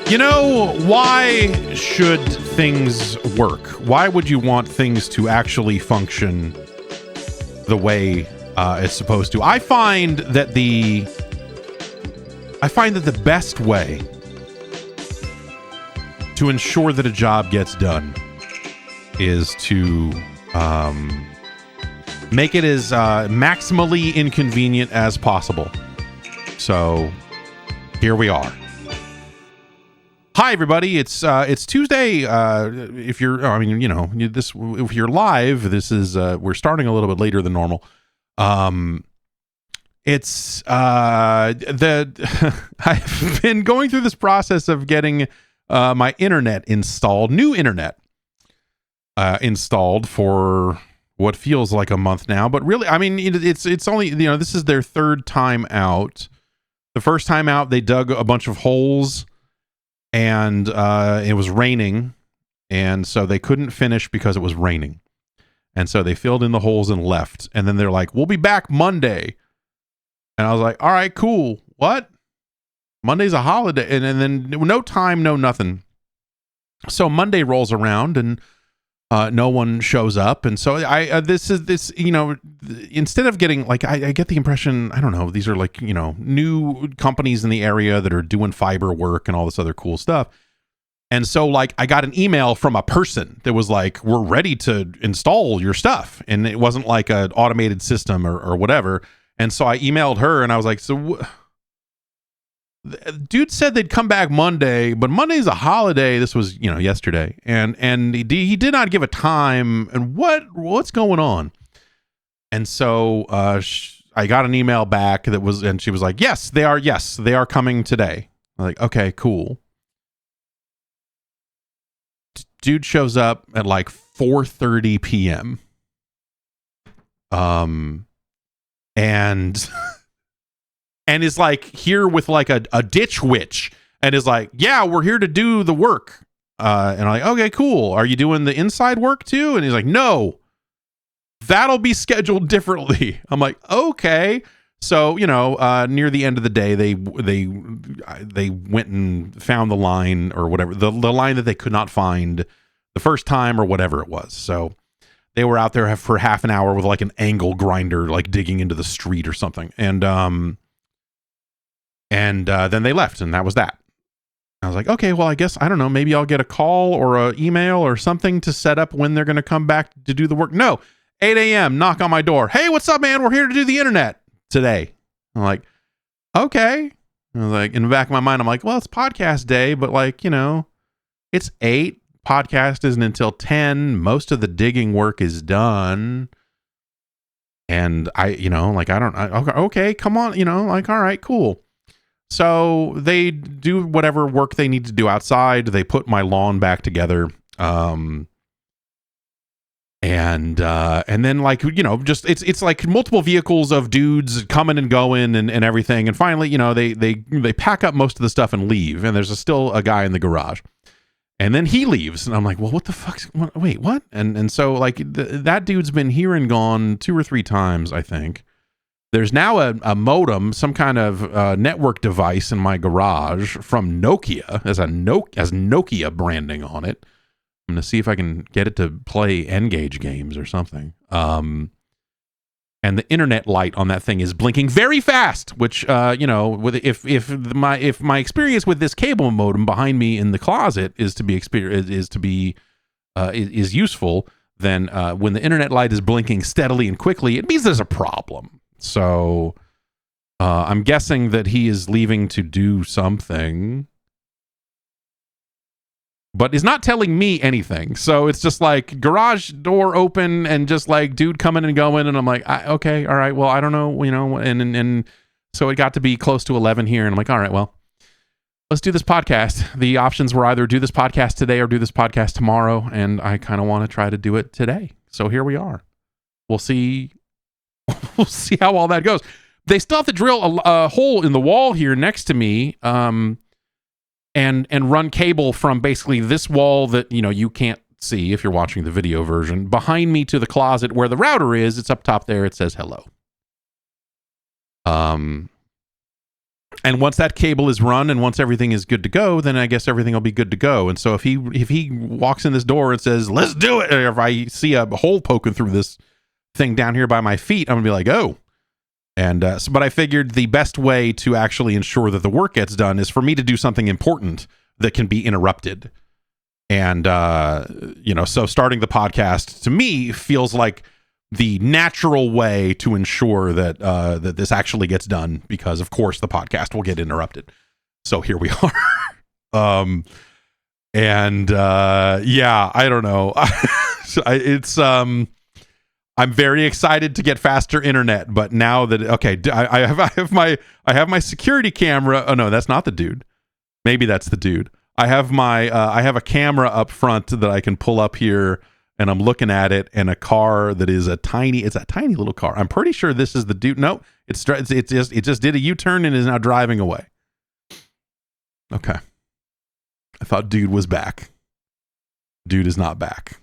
You know, why should things work? Why would you want things to actually function the way it's supposed to? I find that the best way to ensure that a job gets done is to make it as maximally inconvenient as possible. So here we are. Hi everybody, it's Tuesday. If you're, I mean, you know, this if you're live, this is we're starting a little bit later than normal. It's I've been going through this process of getting my internet installed, new internet installed for what feels like a month now, but really, I mean, it's only, you know, this is their third time out. The first time out, they dug a bunch of holes. And it was raining, and so they couldn't finish because it was raining. And so they filled in the holes and left. And then they're like, we'll be back Monday. And I was like, all right, cool. What? Monday's a holiday. And then no time, no nothing. So Monday rolls around, and no one shows up. And so this, you know, instead of getting, like, I get the impression, I don't know, these are like, you know, new companies in the area that are doing fiber work and all this other cool stuff. And so, like, I got an email from a person that was like, we're ready to install your stuff. And it wasn't like an automated system or whatever. And so I emailed her and I was like, dude said they'd come back Monday, but Monday's a holiday. This was, you know, yesterday, and he did not give a time. And what's going on? And so I got an email back that was, and she was like, yes, they are coming today. I'm like, okay, cool. Dude shows up at like 4:30 p.m. And is like here with like a ditch witch, and is like, yeah, we're here to do the work. And I'm like, okay, cool. Are you doing the inside work too? And he's like, no, that'll be scheduled differently. I'm like, okay. So, you know, near the end of the day, they went and found the line or whatever, the line that they could not find the first time or whatever it was. So they were out there for half an hour with like an angle grinder, like digging into the street or something. And then they left, and that was that. I was like, okay, well, I guess, I don't know, maybe I'll get a call or an email or something to set up when they're going to come back to do the work. No, 8 a.m., knock on my door. Hey, what's up, man? We're here to do the internet today. I'm like, okay. I was like, in the back of my mind, I'm like, well, it's podcast day, but like, you know, it's 8. Podcast isn't until 10. Most of the digging work is done. And I, you know, like, okay, come on, you know, like, all right, cool. So they do whatever work they need to do outside. They put my lawn back together. And then, like, you know, just it's like multiple vehicles of dudes coming and going and everything. And finally, you know, they pack up most of the stuff and leave. And there's still a guy in the garage. And then he leaves. And I'm like, well, what the fuck's, wait, what? And so, like, that dude's been here and gone 2 or 3 times, I think. There's now a modem, some kind of network device in my garage from Nokia, as Nokia branding on it. I'm going to see if I can get it to play N-Gage games or something. And the internet light on that thing is blinking very fast, which, you know, if my experience with this cable modem behind me in the closet is useful, then when the internet light is blinking steadily and quickly, it means there's a problem. So I'm guessing that he is leaving to do something, but is not telling me anything. So it's just like garage door open and just like dude coming and going. And I'm like, okay, all right, well, I don't know, you know, and so it got to be close to 11 here. And I'm like, all right, well, let's do this podcast. The options were either do this podcast today or do this podcast tomorrow. And I kind of want to try to do it today. So here we are. We'll see how all that goes. They still have to drill a hole in the wall here next to me, and run cable from basically this wall that, you know, you can't see if you're watching the video version, behind me to the closet where the router is. It's up top there. It says hello. And And once that cable is run and once everything is good to go, then I guess everything will be good to go. And so if he walks in this door and says, let's do it, or if I see a hole poking through this thing down here by my feet, I'm gonna be like, oh. And but I figured the best way to actually ensure that the work gets done is for me to do something important that can be interrupted. And so starting the podcast to me feels like the natural way to ensure that that this actually gets done, because of course the podcast will get interrupted. So here we are. I don't know. I'm very excited to get faster internet, but now that I have my security camera. Oh no, that's not the dude. Maybe that's the dude. I have a camera up front that I can pull up here, and I'm looking at it, and a car that is a tiny little car. I'm pretty sure this is the dude. No, it just did a U-turn and is now driving away. Okay. I thought dude was back. Dude is not back.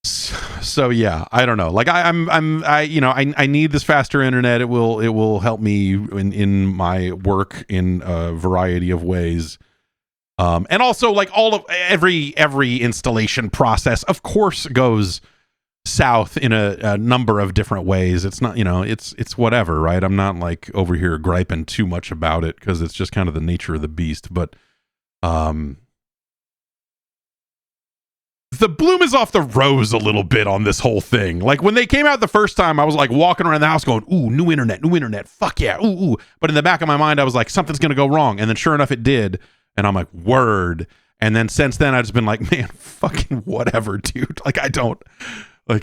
So yeah, I don't know. Like I need this faster internet. It will help me in my work in a variety of ways. And also like all of every installation process, of course, goes south in a number of different ways. It's not, it's whatever, right? I'm not like over here griping too much about it because it's just kind of the nature of the beast. But the bloom is off the rose a little bit on this whole thing. Like when they came out the first time, I was like walking around the house going, ooh, new internet. Fuck yeah. Ooh. But in the back of my mind, I was like, something's going to go wrong. And then sure enough, it did. And I'm like, word. And then since then, I've just been like, man, fucking whatever, dude. Like, I don't have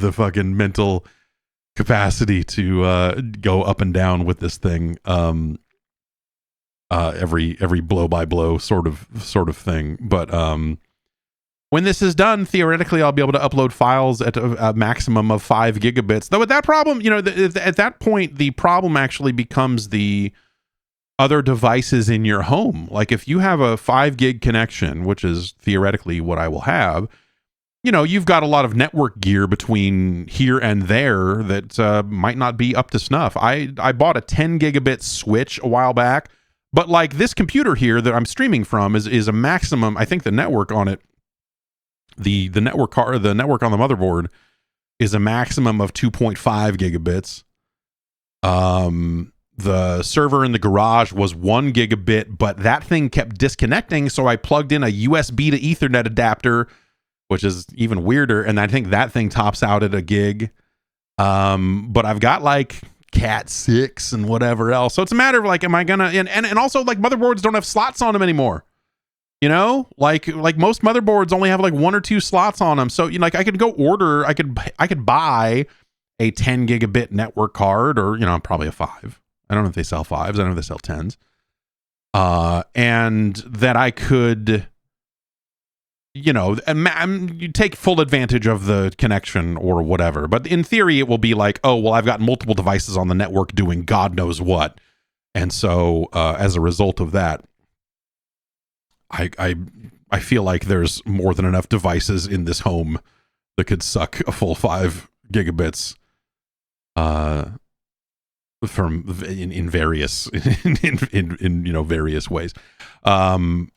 the fucking mental capacity to go up and down with this thing. Every blow by blow sort of thing. But when this is done, theoretically, I'll be able to upload files at a maximum of 5 gigabits. Though with that problem, at that point, the problem actually becomes the other devices in your home. Like if you have a 5 gig connection, which is theoretically what I will have, you've got a lot of network gear between here and there that might not be up to snuff. I bought a 10 gigabit switch a while back. But like this computer here that I'm streaming from is a maximum. I think the network on it, the network on the motherboard is a maximum of 2.5 gigabits. The server in the garage was 1 gigabit, but that thing kept disconnecting. So I plugged in a USB to Ethernet adapter, which is even weirder. And I think that thing tops out at 1 gig. But I've got like Cat 6 and whatever else. So it's a matter of like, am I gonna, and also like motherboards don't have slots on them anymore. Like most motherboards only have like 1 or 2 slots on them. So like I could buy a 10 gigabit network card, or probably a 5. I don't know if they sell 5s. I don't know if they sell 10s. And that I could, you take full advantage of the connection or whatever. But in theory, it will be like, oh, well, I've got multiple devices on the network doing God knows what. And so as a result of that, I feel like there's more than enough devices in this home that could suck a full 5 gigabits from in various various ways. And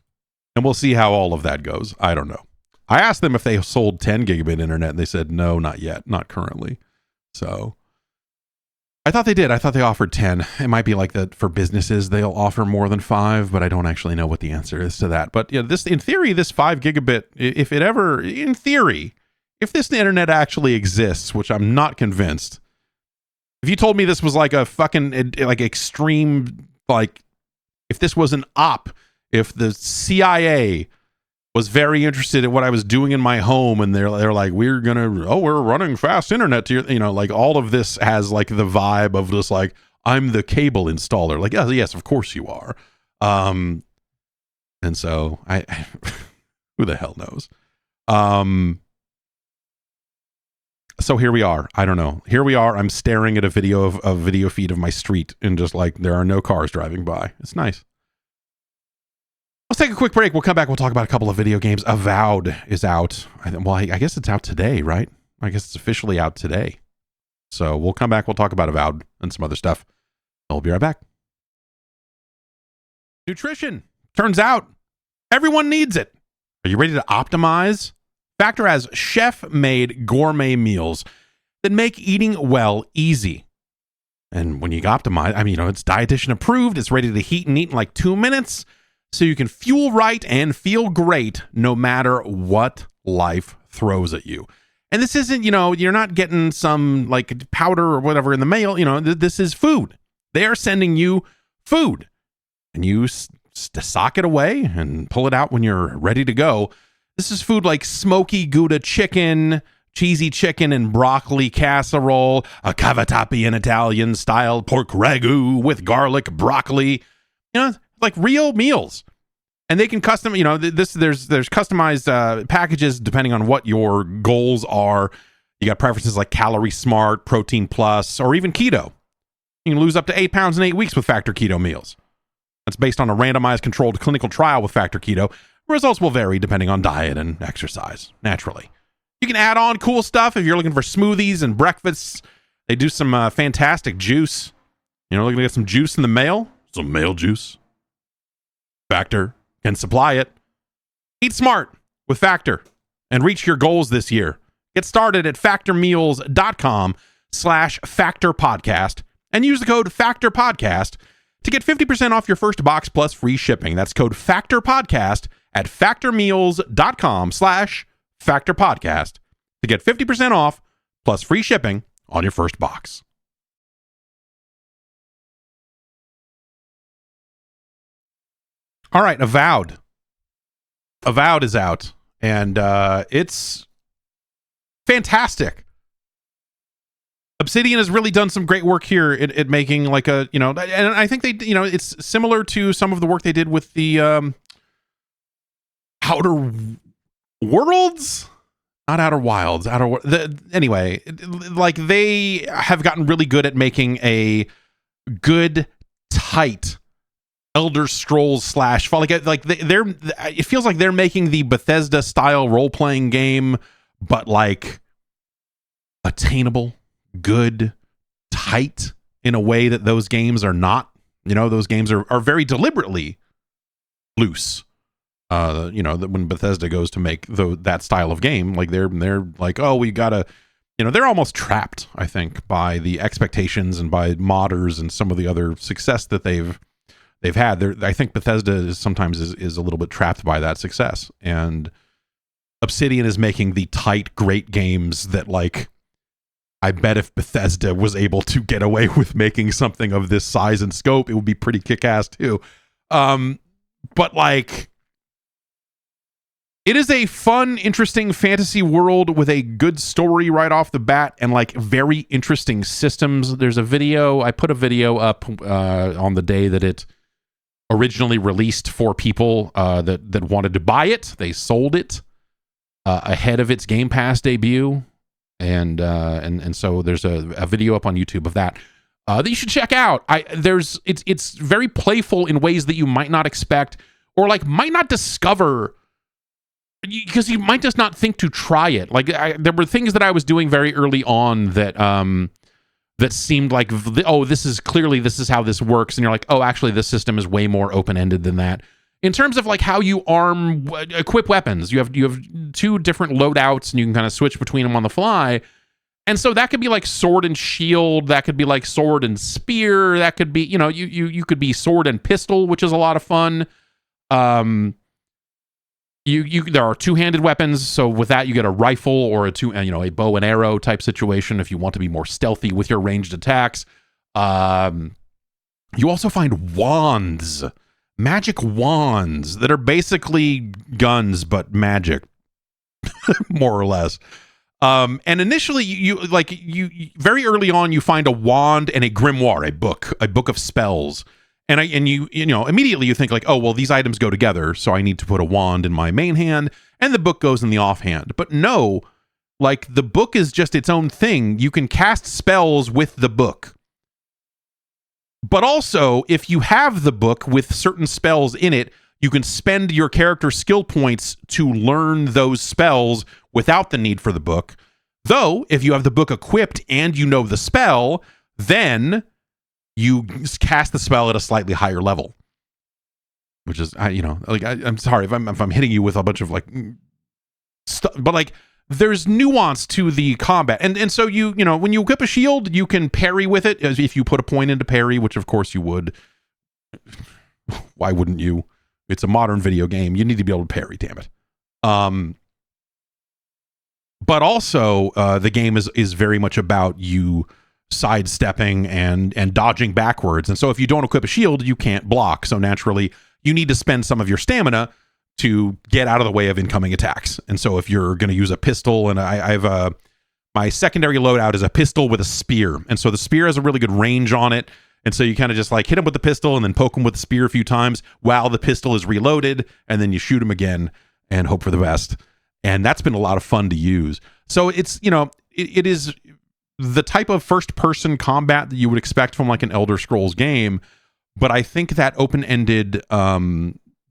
we'll see how all of that goes. I don't know. I asked them if they sold 10 gigabit internet, and they said, no, not yet. Not currently. So I thought they did. I thought they offered 10. It might be like that for businesses. They'll offer more than 5, but I don't actually know what the answer is to that. But this, in theory, this 5 gigabit, if this internet actually exists, which I'm not convinced. If you told me this was like a fucking like extreme, like if this was an op, if the CIA was very interested in what I was doing in my home, and they're like, we're running fast internet to your, like all of this has like the vibe of just like, I'm the cable installer. Like, yes, of course you are. And so I who the hell knows? So here we are. I don't know. Here we are. I'm staring at a video feed of my street, and just like there are no cars driving by. It's nice. Let's take a quick break. We'll come back. We'll talk about a couple of video games. Avowed is out. I guess it's out today, right? I guess it's officially out today. So we'll come back. We'll talk about Avowed and some other stuff. I'll be right back. Nutrition. Turns out everyone needs it. Are you ready to optimize? Factor has chef-made gourmet meals that make eating well easy. And when you optimize, I mean, it's dietitian approved. It's ready to heat and eat in like 2 minutes. So you can fuel right and feel great no matter what life throws at you. And this isn't, you're not getting some like powder or whatever in the mail. This is food. They are sending you food. And you sock it away and pull it out when you're ready to go. This is food like smoky Gouda chicken, cheesy chicken and broccoli casserole, a cavatappi in Italian style pork ragu with garlic, broccoli, like real meals. And they can custom, there's customized packages depending on what your goals are. You got preferences like Calorie Smart, Protein Plus, or even keto. You can lose up to 8 pounds in 8 weeks with Factor Keto meals. That's based on a randomized controlled clinical trial with Factor Keto. Results will vary depending on diet and exercise, naturally. You can add on cool stuff if you're looking for smoothies and breakfasts. They do some fantastic juice. Looking to get some juice in the mail? Some mail juice. Factor can supply it. Eat smart with Factor and reach your goals this year. Get started at factormeals.com/factorpodcast and use the code FACTORPODCAST to get 50% off your first box plus free shipping. That's code FACTORPODCAST at factormeals.com/factorpodcast to get 50% off plus free shipping on your first box. All right, Avowed. Avowed is out, and it's fantastic. Obsidian has really done some great work here at making like a, and I think they, it's similar to some of the work they did with the Outer Worlds, not Outer Wilds, anyway, like they have gotten really good at making a good, tight Elder Scrolls / they're it feels like they're making the Bethesda style role-playing game, but like attainable, good, tight in a way that those games are not. Those games are very deliberately loose. That when Bethesda goes to make that style of game, like they're like, oh, we gotta, they're almost trapped, I think, by the expectations and by modders and some of the other success that they've had. I think Bethesda sometimes is a little bit trapped by that success, and Obsidian is making the tight, great games that, like, I bet if Bethesda was able to get away with making something of this size and scope, it would be pretty kick-ass too. But like, it is a fun, interesting fantasy world with a good story right off the bat and like very interesting systems. There's a video, I put a video up on the day that it originally released for people that wanted to buy it. They sold it ahead of its Game Pass debut. And so there's a video up on YouTube of that that you should check out. It's very playful in ways that you might not expect or like might not discover, because you might just not think to try it. Like there were things that I was doing very early on that that seemed like, oh, this is how this works, and you're like, oh, actually this system is way more open-ended than that. In terms of like how you equip weapons, you have 2 different loadouts and you can kind of switch between them on the fly. And so that could be like sword and shield, that could be like sword and spear, that could be, you could be sword and pistol, which is a lot of fun. There are 2-handed weapons, so with that you get a rifle or a bow and arrow type situation if you want to be more stealthy with your ranged attacks. You also find wands. Magic wands that are basically guns but magic, more or less. And initially, you very early on, you find a wand and a grimoire, a book of spells, and immediately you think like, oh well, these items go together, so I need to put a wand in my main hand, and the book goes in the offhand. But no, like the book is just its own thing. You can cast spells with the book. But also, if you have the book with certain spells in it, you can spend your character skill points to learn those spells without the need for the book. Though, if you have the book equipped and you know the spell, then you cast the spell at a slightly higher level. Which is, I'm sorry if I'm hitting you with a bunch of like stuff, but like there's nuance to the combat, and so when you equip a shield, you can parry with it as if you put a point into parry, which of course you would. Why wouldn't you? It's a modern video game. You need to be able to parry. Damn it. But also the game is very much about you sidestepping and dodging backwards, and so if you don't equip a shield, you can't block. So naturally, you need to spend some of your stamina to get out of the way of incoming attacks. And so if you're going to use a pistol, and I have my secondary loadout is a pistol with a spear, and so the spear has a really good range on it, and so you kind of just like hit him with the pistol and then poke him with the spear a few times while the pistol is reloaded, and then you shoot him again and hope for the best. And that's been a lot of fun to use. So it's, it is the type of first-person combat that you would expect from like an Elder Scrolls game, but I think that open-ended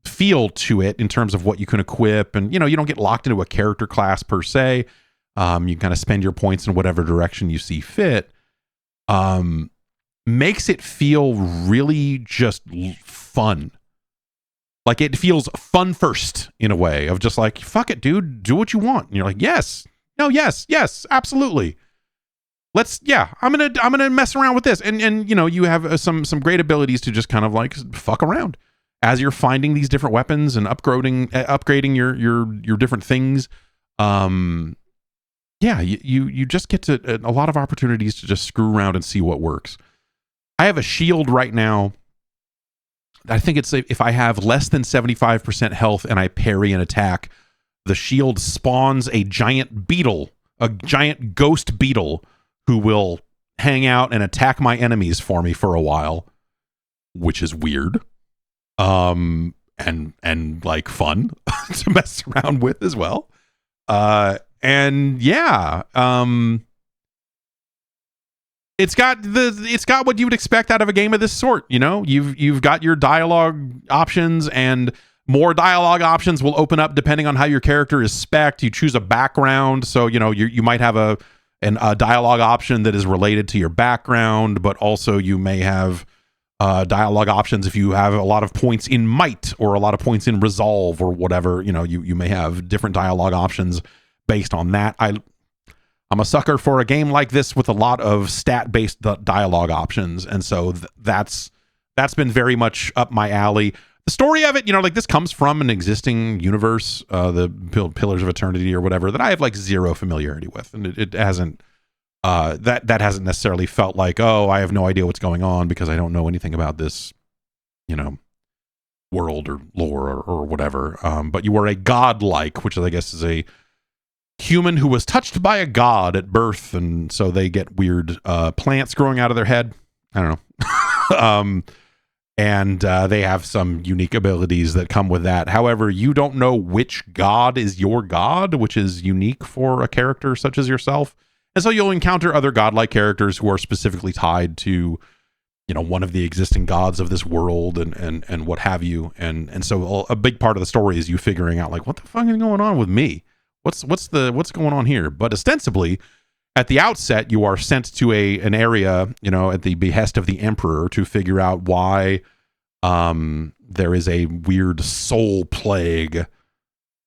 feel to it in terms of what you can equip, and you don't get locked into a character class per se. You kind of spend your points in whatever direction you see fit. Makes it feel really just fun. Like it feels fun first in a way of just like, fuck it, dude, do what you want. And you're like, yes, no, yes, absolutely. I'm gonna mess around with this, and you have some great abilities to just kind of like fuck around as you're finding these different weapons and upgrading your different things. You just get to a lot of opportunities to just screw around and see what works. I have a shield right now. I think it's if I have less than 75% health and I parry an attack, the shield spawns a giant beetle, a giant ghost beetle, who will hang out and attack my enemies for me for a while, which is weird, and like fun to mess around with as well. It's got what you would expect out of a game of this sort. You've got your dialogue options, and more dialogue options will open up depending on how your character is spec'd. You choose a background, so you might have a dialogue option that is related to your background, but also you may have dialogue options if you have a lot of points in might or a lot of points in resolve or whatever. You may have different dialogue options based on that. I'm a sucker for a game like this with a lot of stat-based dialogue options, and so that's been very much up my alley. The story of it, this comes from an existing universe, the Pillars of Eternity or whatever, that I have like zero familiarity with, and it hasn't that hasn't necessarily felt like, oh, I have no idea what's going on because I don't know anything about this, world or lore or whatever. But you are a godlike, which I guess is a human who was touched by a god at birth, and so they get weird plants growing out of their head. I don't know. And they have some unique abilities that come with that. However, you don't know which god is your god, which is unique for a character such as yourself. And so you'll encounter other godlike characters who are specifically tied to, one of the existing gods of this world and what have you. And so a big part of the story is you figuring out like, what the fuck is going on with me? What's going on here? But ostensibly, at the outset, you are sent to an area, at the behest of the emperor to figure out why there is a weird soul plague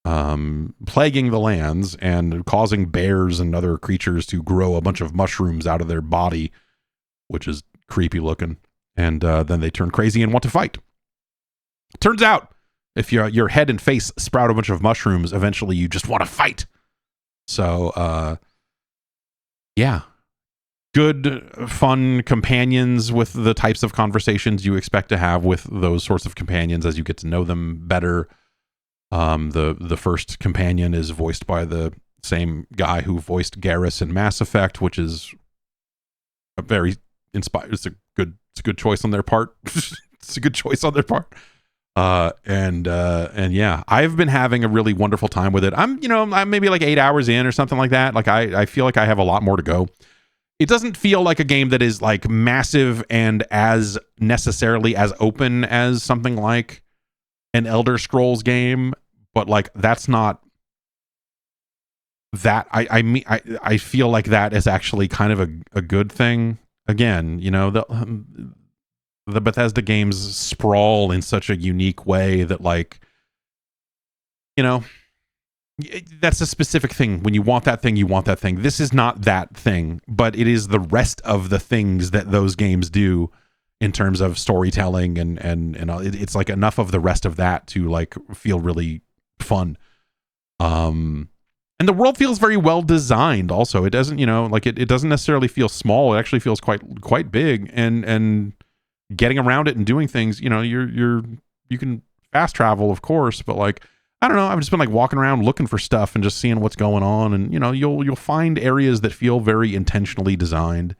plaguing the lands and causing bears and other creatures to grow a bunch of mushrooms out of their body, which is creepy looking. And then they turn crazy and want to fight. Turns out, if your head and face sprout a bunch of mushrooms, eventually you just want to fight. So, good, fun companions with the types of conversations you expect to have with those sorts of companions as you get to know them better. The first companion is voiced by the same guy who voiced Garrus in Mass Effect, which is a very inspired. It's a good choice on their part. It's a good choice on their part. And I've been having a really wonderful time with it. I'm maybe like 8 hours in or something like that. Like I feel like I have a lot more to go. It doesn't feel like a game that is like massive and as necessarily as open as something like an Elder Scrolls game, but like that's not that I feel like that is actually kind of a good thing. Again, you know, the Bethesda games sprawl in such a unique way that, like, you know, that's a specific thing. When you want that thing, you want that thing. This is not that thing, but it is the rest of the things that those games do in terms of storytelling, and it's like enough of the rest of that to like feel really fun. And the world feels very well designed also. It doesn't, you know, like it doesn't necessarily feel small. It actually feels quite big, and getting around it and doing things, you know, you can fast travel, of course, but like, I don't know, I've just been like walking around looking for stuff and just seeing what's going on, and you know, you'll find areas that feel very intentionally designed.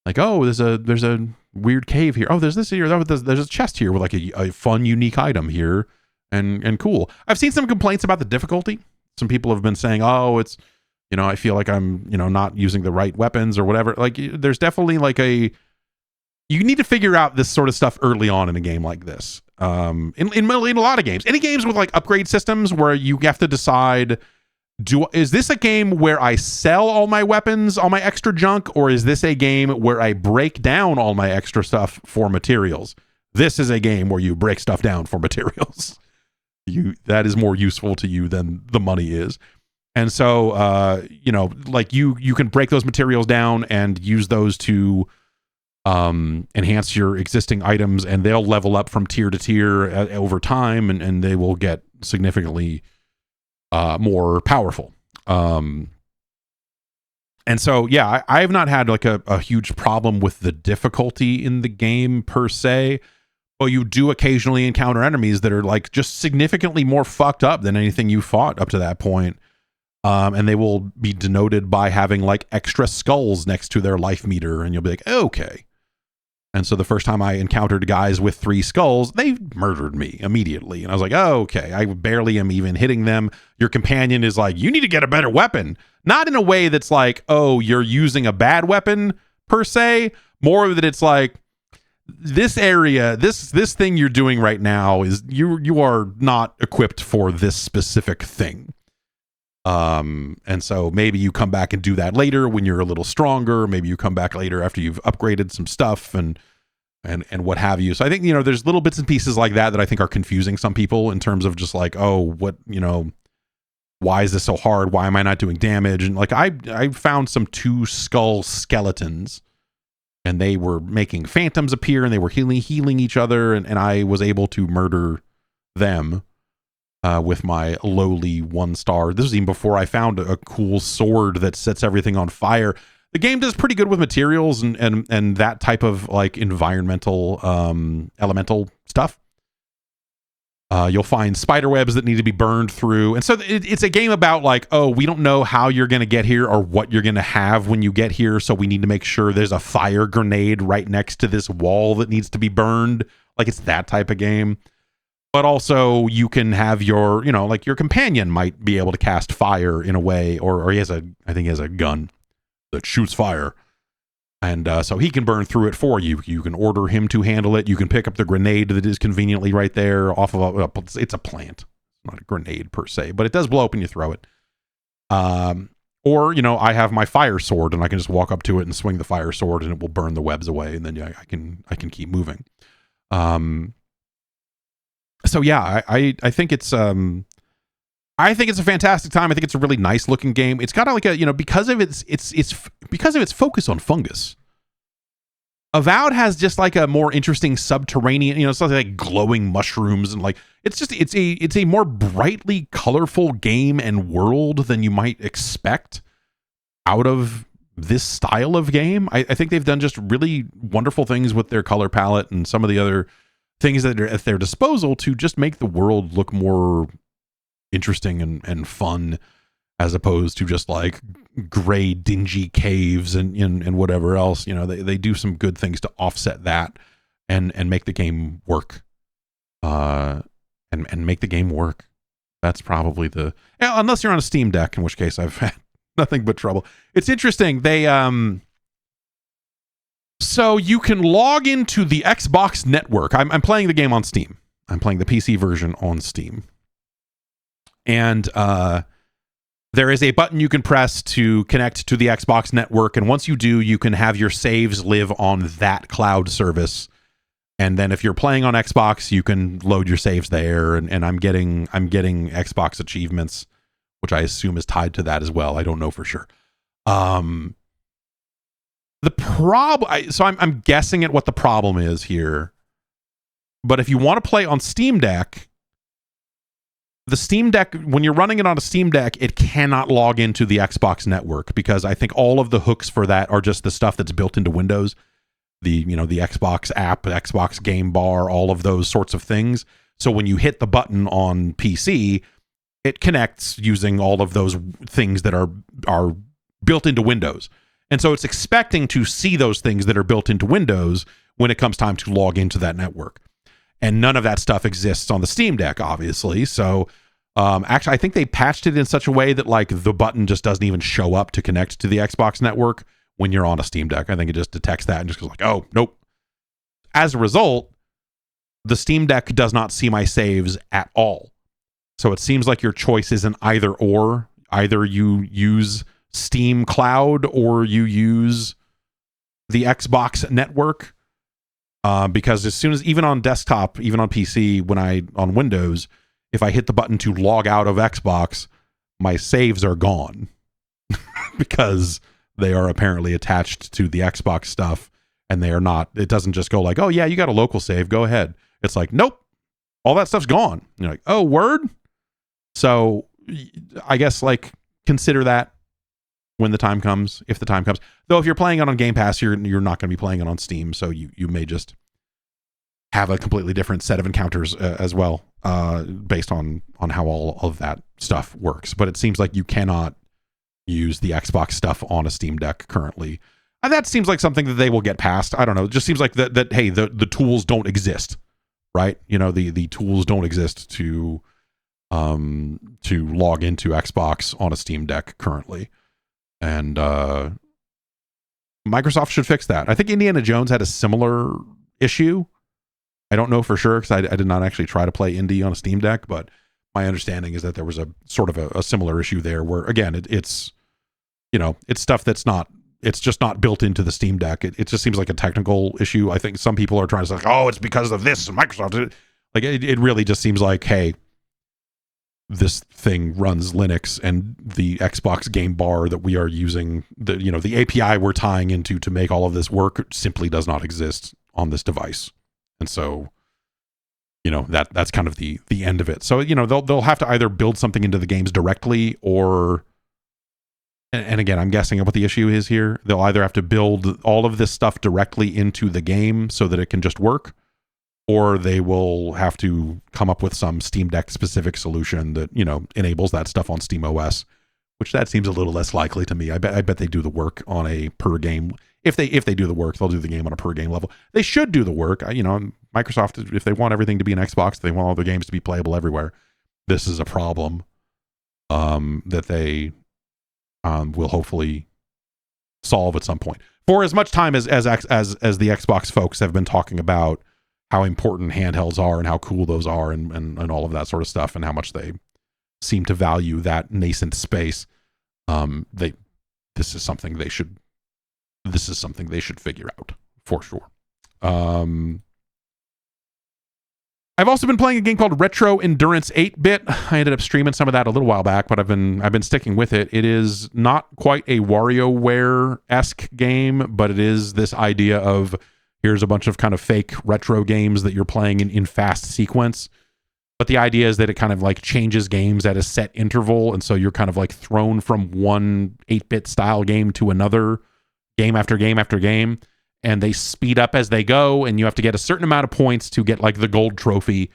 Like, oh, there's a weird cave here. Oh, there's this here. There's a chest here with like a fun, unique item here, and cool. I've seen some complaints about the difficulty. Some people have been saying, oh, it's, you know, I feel like I'm, you know, not using the right weapons or whatever. Like, there's definitely like you need to figure out this sort of stuff early on in a game like this. In a lot of games, any games with like upgrade systems where you have to decide, is this a game where I sell all my weapons, all my extra junk, or is this a game where I break down all my extra stuff for materials? This is a game where you break stuff down for materials. That is more useful to you than the money is. And so, you know, like you can break those materials down and use those to enhance your existing items, and they'll level up from tier to tier over time, and they will get significantly more powerful. And so, yeah, I have not had like a huge problem with the difficulty in the game per se. But you do occasionally encounter enemies that are like just significantly more fucked up than anything you fought up to that point. And they will be denoted by having like extra skulls next to their life meter, and you'll be like, okay. And so the first time I encountered guys with 3 skulls, they murdered me immediately. And I was like, oh, okay, I barely am even hitting them. Your companion is like, you need to get a better weapon. Not in a way that's like, oh, you're using a bad weapon per se. More that it's like, this area, this thing you're doing right now is you are not equipped for this specific thing. And so maybe you come back and do that later when you're a little stronger. Maybe you come back later after you've upgraded some stuff and what have you. So I think, you know, there's little bits and pieces like that I think are confusing some people in terms of just like, oh, what, you know, why is this so hard? Why am I not doing damage? And like, I found some 2 skull skeletons, and they were making phantoms appear, and they were healing each other, and I was able to murder them with my lowly 1 star. This was even before I found a cool sword that sets everything on fire. The game does pretty good with materials and that type of like environmental elemental stuff. You'll find spider webs that need to be burned through. And so it's a game about like, oh, we don't know how you're going to get here or what you're going to have when you get here. So we need to make sure there's a fire grenade right next to this wall that needs to be burned. Like, it's that type of game. But also you can have your, you know, like your companion might be able to cast fire in a way, or I think he has a gun that shoots fire. And so he can burn through it for you. You can order him to handle it. You can pick up the grenade that is conveniently right there off of it's a plant, not a grenade per se, but it does blow up when you throw it. Or, you know, I have my fire sword, and I can just walk up to it and swing the fire sword, and it will burn the webs away, and then I can keep moving. So yeah, I think it's I think it's a fantastic time. I think it's a really nice looking game. It's got like a, you know, because of its focus on fungus. Avowed has just like a more interesting subterranean, you know, something like glowing mushrooms, and like it's a more brightly colorful game and world than you might expect out of this style of game. I think they've done just really wonderful things with their color palette and some of the other things that are at their disposal to just make the world look more interesting and fun, as opposed to just like gray, dingy caves and whatever else. You know, they do some good things to offset that and make the game work. And make the game work. That's probably unless you're on a Steam Deck, in which case I've had nothing but trouble. It's interesting. They so you can log into the Xbox network. I'm playing the game on Steam. I'm playing the PC version on Steam. And there is a button you can press to connect to the Xbox network, and once you do, you can have your saves live on that cloud service. And then if you're playing on Xbox, you can load your saves there. And I'm getting Xbox achievements, which I assume is tied to that as well. I don't know for sure. The problem, so I'm guessing at what the problem is here. But if you want to play on Steam Deck, the Steam Deck, when you're running it on a Steam Deck, it cannot log into the Xbox network, because I think all of the hooks for that are just the stuff that's built into Windows. The Xbox app, Xbox Game Bar, all of those sorts of things. So when you hit the button on PC, it connects using all of those things that are built into Windows. And so it's expecting to see those things that are built into Windows when it comes time to log into that network. And none of that stuff exists on the Steam Deck, obviously. So actually, I think they patched it in such a way that like the button just doesn't even show up to connect to the Xbox network when you're on a Steam Deck. I think it just detects that and just goes like, oh, nope. As a result, the Steam Deck does not see my saves at all. So it seems like your choice is an either or. Either you use Steam Cloud or you use the Xbox network. Because as soon as, even on desktop, even on PC, on Windows, if I hit the button to log out of Xbox, my saves are gone because they are apparently attached to the Xbox stuff, and they are not. It doesn't just go like, oh yeah, you got a local save, go ahead. It's like, nope, all that stuff's gone. And you're like, oh, word. So I guess like consider that when the time comes, if the time comes. Though if you're playing it on Game Pass, you're not going to be playing it on Steam, so you may just have a completely different set of encounters as well, based on how all of that stuff works. But it seems like you cannot use the Xbox stuff on a Steam Deck currently. And that seems like something that they will get past. I don't know. It just seems like that hey, the tools don't exist, right? You know, the tools don't exist to log into Xbox on a Steam Deck currently. And Microsoft should fix that. I think Indiana Jones had a similar issue. I don't know for sure because I did not actually try to play Indy on a Steam Deck, but my understanding is that there was a sort of a similar issue there where, again, it's stuff that's not, it's just not built into the Steam Deck. It just seems like a technical issue. I think some people are trying to say, oh, it's because of this and Microsoft. Like it really just seems like, hey, this thing runs Linux, and the Xbox Game Bar that we are using, the API we're tying into to make all of this work simply does not exist on this device. And so, that's kind of the end of it. So, they'll have to either build something into the games directly, or, and again, I'm guessing what the issue is here. They'll either have to build all of this stuff directly into the game so that it can just work, or they will have to come up with some Steam Deck specific solution that, enables that stuff on Steam OS, which that seems a little less likely to me. I bet they do the work on a per game. If they do the work, they'll do the game on a per game level. They should do the work. Microsoft, if they want everything to be an Xbox, they want all their games to be playable everywhere. This is a problem that they will hopefully solve at some point. For as much time as the Xbox folks have been talking about how important handhelds are and how cool those are and all of that sort of stuff, and how much they seem to value that nascent space, this is something they should figure out for sure. I've also been playing a game called Retro Endurance 8-Bit. I ended up streaming some of that a little while back, but I've been sticking with it. It is not quite a WarioWare-esque game, but it is this idea of, here's a bunch of kind of fake retro games that you're playing in fast sequence. But the idea is that it kind of like changes games at a set interval. And so you're kind of like thrown from one 8-bit style game to another, game after game after game. And they speed up as they go. And you have to get a certain amount of points to get like the gold trophy.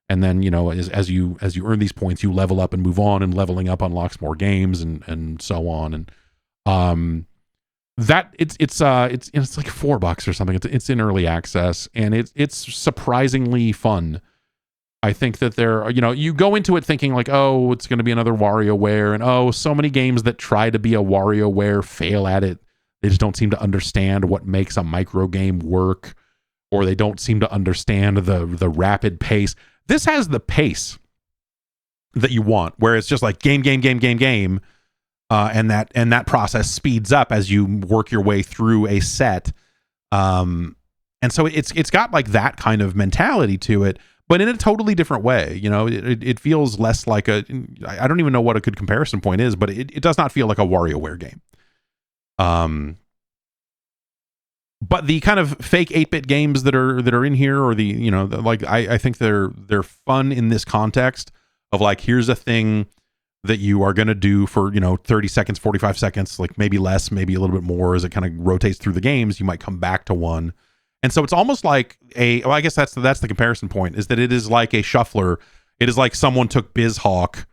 And then, as you earn these points, you level up and move on, and leveling up unlocks more games and so on. And, that it's like $4 or something. It's in early access, and it's surprisingly fun. I think that you go into it thinking like, oh, it's going to be another WarioWare, and oh, so many games that try to be a WarioWare fail at it. They just don't seem to understand what makes a micro game work, or they don't seem to understand the rapid pace. This has the pace that you want, where it's just like game, and that process speeds up as you work your way through a set. And so it's got like that kind of mentality to it, but in a totally different way. You know, it feels less like I don't even know what a good comparison point is, but it does not feel like a WarioWare game. But the kind of fake 8-bit games that are in here, or the, you know, like I think they're fun in this context of like, here's a thing that you are going to do for, you know, 30 seconds, 45 seconds, like maybe less, maybe a little bit more as it kind of rotates through the games. You might come back to one. And so it's almost like well, I guess that's the comparison point, is that it is like a shuffler. It is like someone took BizHawk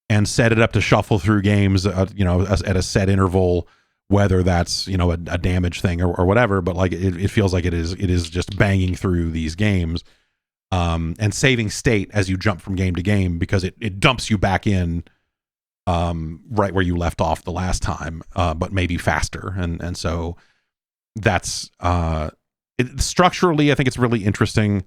and set it up to shuffle through games, you know, at a set interval, whether that's, you know, a damage thing or whatever. But like it feels like it is just banging through these games, and saving state as you jump from game to game, because it dumps you back in right where you left off the last time, but maybe faster. And so that's structurally, I think it's really interesting.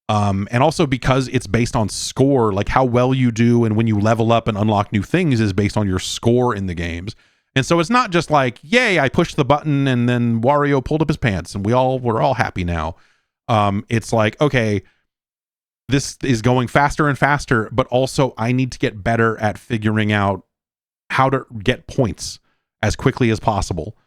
And also because it's based on score, like how well you do and when you level up and unlock new things is based on your score in the games. And so it's not just like, yay, I pushed the button and then Wario pulled up his pants and we're all happy now. It's like, okay, this is going faster and faster, but also I need to get better at figuring out how to get points as quickly as possible.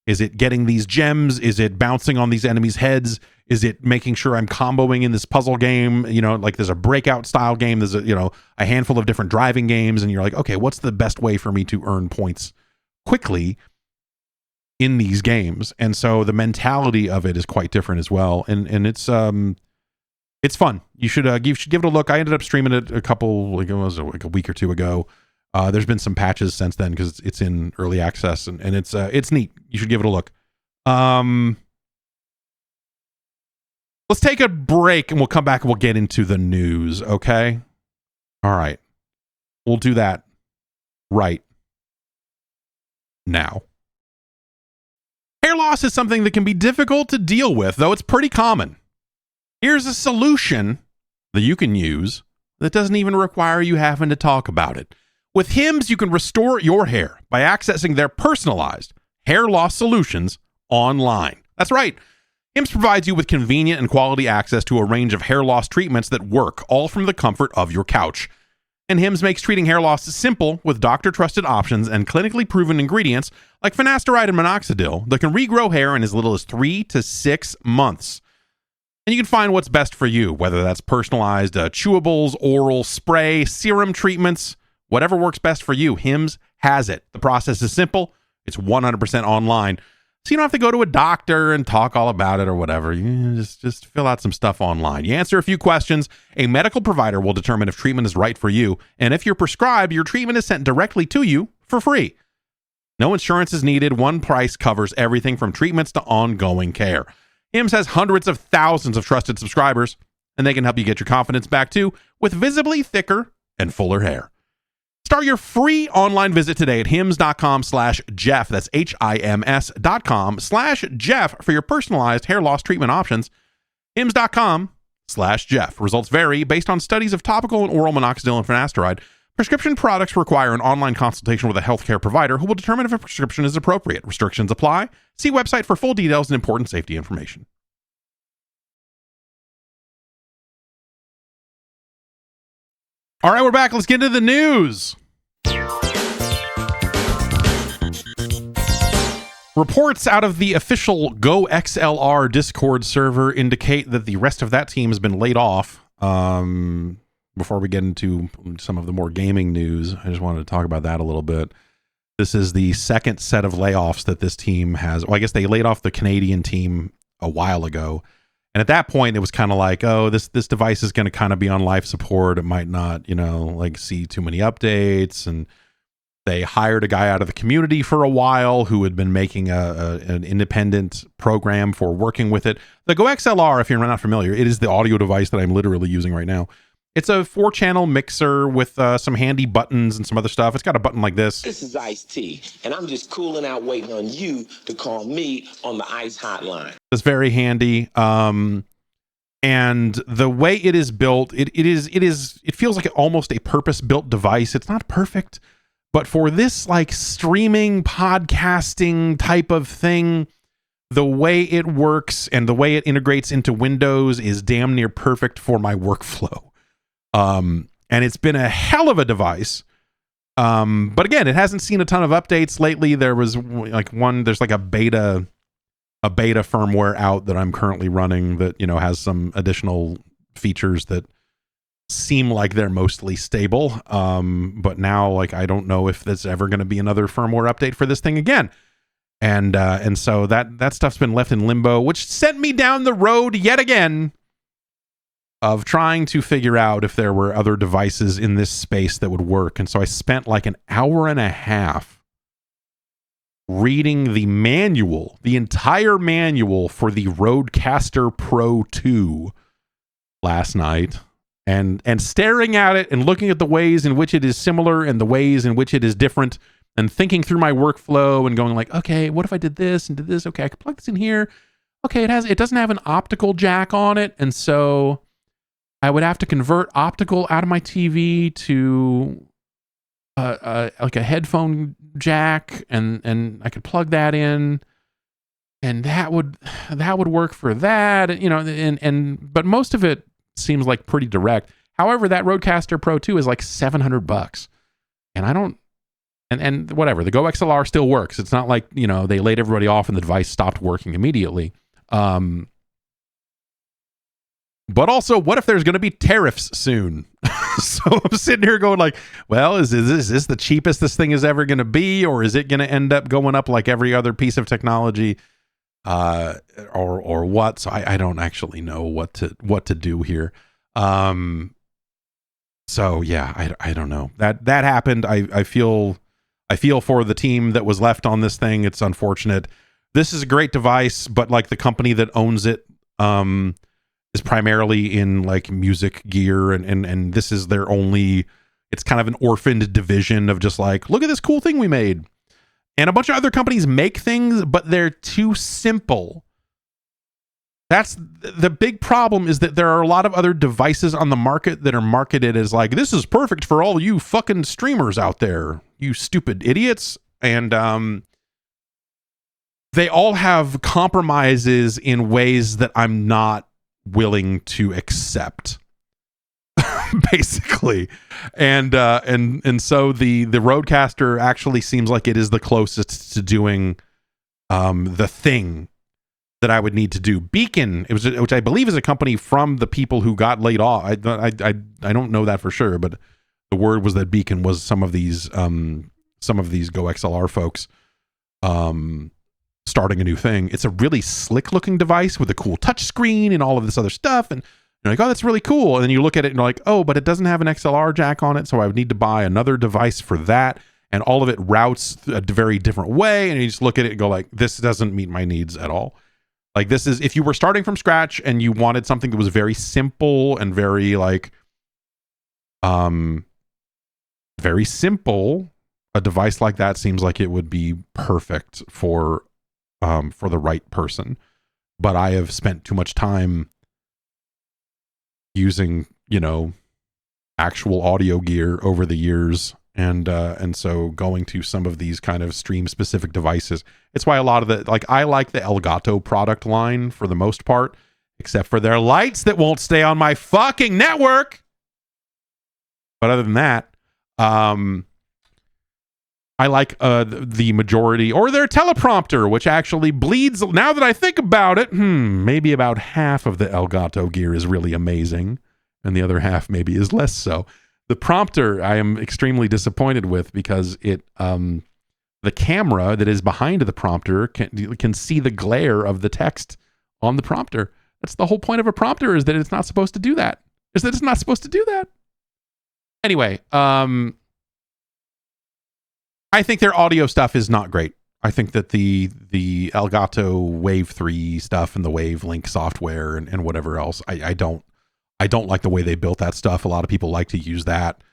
Is it getting these gems? Is it bouncing on these enemies' heads? Is it making sure I'm comboing in this puzzle game? You know, like there's a breakout style game. There's a handful of different driving games. And you're like, okay, what's the best way for me to earn points quickly in these games? And so the mentality of it is quite different as well. And it's fun. You should give it a look. I ended up streaming it it was like a week or two ago. There's been some patches since then because it's in early access, and it's neat. You should give it a look. Let's take a break and we'll come back and we'll get into the news. Okay. All right. We'll do that right now. Hair loss is something that can be difficult to deal with, though it's pretty common. Here's a solution that you can use that doesn't even require you having to talk about it. With Hims, you can restore your hair by accessing their personalized hair loss solutions online. That's right. Hims provides you with convenient and quality access to a range of hair loss treatments that work, all from the comfort of your couch. And Hims makes treating hair loss simple with doctor-trusted options and clinically proven ingredients like finasteride and minoxidil that can regrow hair in as little as 3 to 6 months. And you can find what's best for you, whether that's personalized chewables, oral, spray, serum treatments, whatever works best for you. Hims has it. The process is simple. It's 100% online. So you don't have to go to a doctor and talk all about it or whatever. You just fill out some stuff online. You answer a few questions. A medical provider will determine if treatment is right for you. And if you're prescribed, your treatment is sent directly to you for free. No insurance is needed. One price covers everything from treatments to ongoing care. Hims has hundreds of thousands of trusted subscribers, and they can help you get your confidence back too with visibly thicker and fuller hair. Start your free online visit today at hims.com/Jeff. That's HIMS.com/Jeff for your personalized hair loss treatment options. hims.com/Jeff. Results vary based on studies of topical and oral minoxidil and finasteride. Prescription products require an online consultation with a healthcare provider who will determine if a prescription is appropriate. Restrictions apply. See website for full details and important safety information. All right, we're back. Let's get into the news. Reports out of the official Go XLR Discord server indicate that the rest of that team has been laid off. Before we get into some of the more gaming news, I just wanted to talk about that a little bit. This is the second set of layoffs that this team has. Well, I guess they laid off the Canadian team a while ago. And at that point, it was kind of like, oh, this device is going to kind of be on life support. It might not, see too many updates. And they hired a guy out of the community for a while who had been making an independent program for working with it. The Go XLR, if you're not familiar, it is the audio device that I'm literally using right now. It's a 4-channel mixer with some handy buttons and some other stuff. It's got a button like this. This is Ice-T, and I'm just cooling out waiting on you to call me on the ICE hotline. It's very handy. And the way it is built, it feels like almost a purpose-built device. It's not perfect, But for this like streaming podcasting type of thing, the way it works and the way it integrates into Windows is damn near perfect for my workflow. And it's been a hell of a device. But again, it hasn't seen a ton of updates lately. There was there's like a beta firmware out that I'm currently running that, you know, has some additional features that seem like they're mostly stable. But now, like, I don't know if there's ever going to be another firmware update for this thing again. And so that stuff's been left in limbo, which sent me down the road yet again of trying to figure out if there were other devices in this space that would work. And so I spent like an hour and a half reading the manual, the entire manual for the Rodecaster Pro 2 last night, and staring at it and looking at the ways in which it is similar and the ways in which it is different, and thinking through my workflow and going like, okay, what if I did this and did this? Okay, I could plug this in here. Okay, it doesn't have an optical jack on it, and so I would have to convert optical out of my TV to like a headphone jack, and I could plug that in, and that would work for that, you know. But most of it seems like pretty direct. However, that Rodecaster Pro 2 is like $700, and I don't. And whatever, the Go XLR still works. It's not like, you know, they laid everybody off and the device stopped working immediately. But also, what if there's going to be tariffs soon? So I'm sitting here going like, well, is this the cheapest this thing is ever going to be? Or is it going to end up going up like every other piece of technology? Or what? So I don't actually know what to do here. So yeah, I don't know. That happened. I feel for the team that was left on this thing. It's unfortunate. This is a great device, but like the company that owns it, is primarily in like music gear, and this is their only, it's kind of an orphaned division of just like, look at this cool thing we made. And a bunch of other companies make things, but they're too simple. That's the big problem, is that there are a lot of other devices on the market that are marketed as like, this is perfect for all you fucking streamers out there, you stupid idiots. And they all have compromises in ways that I'm not willing to accept, basically. And so the Rodecaster actually seems like it is the closest to doing the thing that I would need to do. Beacon, which I believe is a company from the people who got laid off. I don't know that for sure, but the word was that Beacon was some of these Go XLR folks starting a new thing. It's a really slick looking device with a cool touch screen and all of this other stuff, and you're like, oh, that's really cool. And then you look at it and you're like, oh, but it doesn't have an XLR jack on it, so I would need to buy another device for that, and all of it routes a very different way, and you just look at it and go like, this doesn't meet my needs at all. Like, this is, if you were starting from scratch and you wanted something that was very simple and very like very simple, a device like that seems like it would be perfect for the right person. But I have spent too much time using, you know, actual audio gear over the years, and so going to some of these kind of stream specific devices. It's why a lot of the, like, I like the Elgato product line for the most part, except for their lights that won't stay on my fucking network. But other than that, I like the majority, or their teleprompter, which actually bleeds. Now that I think about it, maybe about half of the Elgato gear is really amazing, and the other half maybe is less so. The prompter I am extremely disappointed with, because it the camera that is behind the prompter can see the glare of the text on the prompter. That's the whole point of a prompter, is that it's not supposed to do that. Anyway, I think their audio stuff is not great. I think that the Elgato Wave 3 stuff and the Wave Link software and whatever else, I don't like the way they built that stuff. A lot of people like to use that.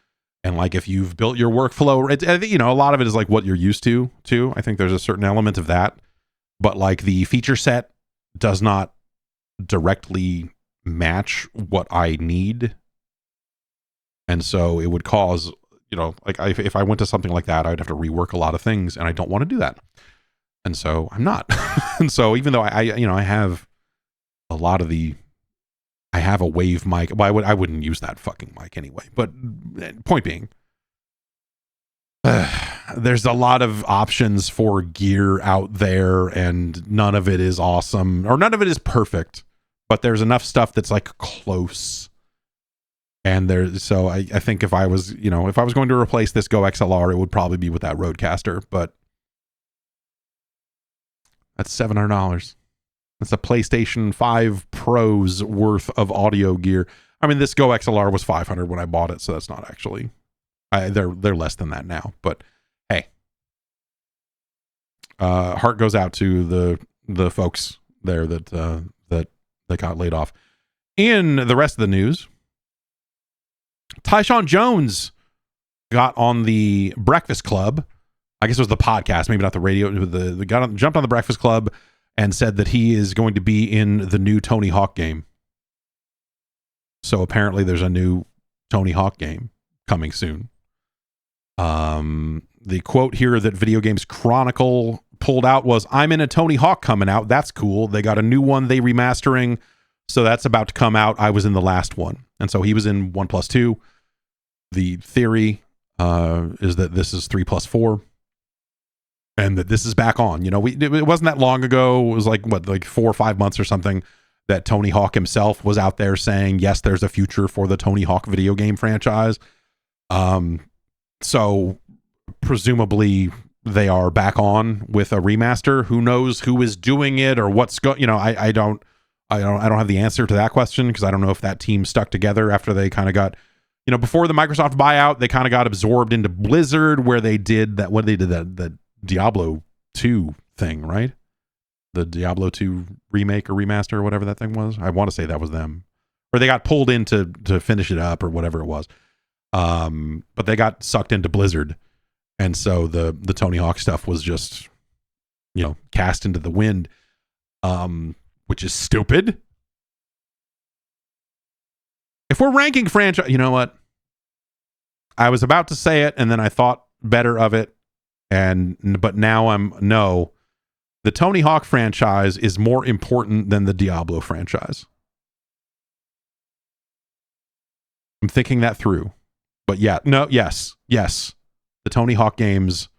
And like, if you've built your workflow, I think, you know, a lot of it is like what you're used to too. I think there's a certain element of that, but like the feature set does not directly match what I need. And so it would cause if I went to something like that, I'd have to rework a lot of things, and I don't want to do that. And so I'm not. And so even though I have a lot of I have a wave mic. Well, I wouldn't use that fucking mic anyway. But point being, there's a lot of options for gear out there, and none of it is awesome, or none of it is perfect. But there's enough stuff that's like close. And so I think if I was going to replace this Go XLR, it would probably be with that Rodecaster. But that's $700. That's a PlayStation 5 Pro's worth of audio gear. I mean, this Go XLR was $500 when I bought it, so that's not actually. They're less than that now. But hey, heart goes out to the folks there that got laid off. In the rest of the news, Tyshawn Jones got on the Breakfast Club. I guess it was the podcast, maybe not the radio. Jumped on the Breakfast Club and said that he is going to be in the new Tony Hawk game. So apparently there's a new Tony Hawk game coming soon. The quote here that Video Games Chronicle pulled out was, "I'm in a Tony Hawk coming out. That's cool. They got a new one they remastering. So that's about to come out. I was in the last one." And so he was in 1+2. The theory is that this is 3+4. And that this is back on. It wasn't that long ago. It was like 4 or 5 months or something that Tony Hawk himself was out there saying, yes, there's a future for the Tony Hawk video game franchise. So presumably they are back on with a remaster. Who knows who is doing it or what's going, I don't have the answer to that question, because I don't know if that team stuck together after they kind of got, before the Microsoft buyout, they kind of got absorbed into Blizzard, where they did that Diablo 2 thing, right? The Diablo 2 remake or remaster or whatever that thing was. I want to say that was them. Or they got pulled in to finish it up or whatever it was. But they got sucked into Blizzard. And so the Tony Hawk stuff was just, cast into the wind, which is stupid. If we're ranking franchise, you know what? I was about to say it and then I thought better of it. But now the Tony Hawk franchise is more important than the Diablo franchise. I'm thinking that through. But yes. The Tony Hawk games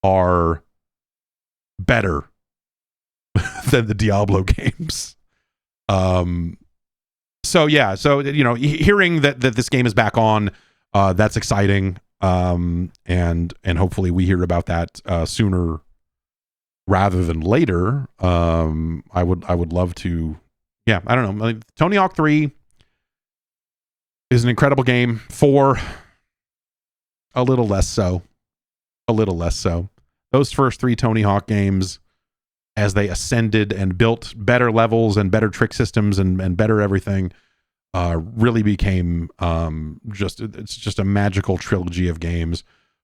are better than the Diablo games. So hearing that this game is back on, that's exciting. And hopefully we hear about that sooner rather than later. I would love to. Yeah, I don't know. Tony Hawk 3 is an incredible game. 4, a little less so. Those first 3 Tony Hawk games, as they ascended and built better levels and better trick systems and better everything, really became it's just a magical trilogy of games.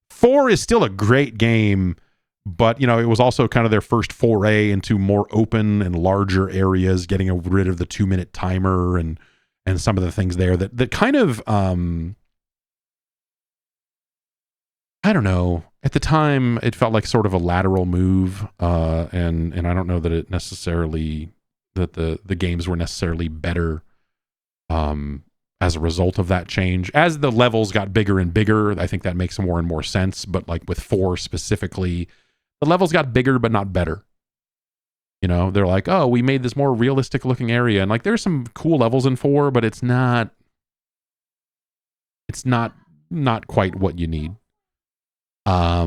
4 is still a great game, but it was also kind of their first foray into more open and larger areas, getting rid of the 2-minute timer and some of the things there that kind of I don't know. At the time, it felt like sort of a lateral move, and I don't know that it necessarily that the games were necessarily better as a result of that change. As the levels got bigger and bigger, I think that makes more and more sense. But like with 4 specifically, the levels got bigger but not better. They're like, oh, we made this more realistic looking area, and like there's some cool levels in 4, but it's not quite what you need. I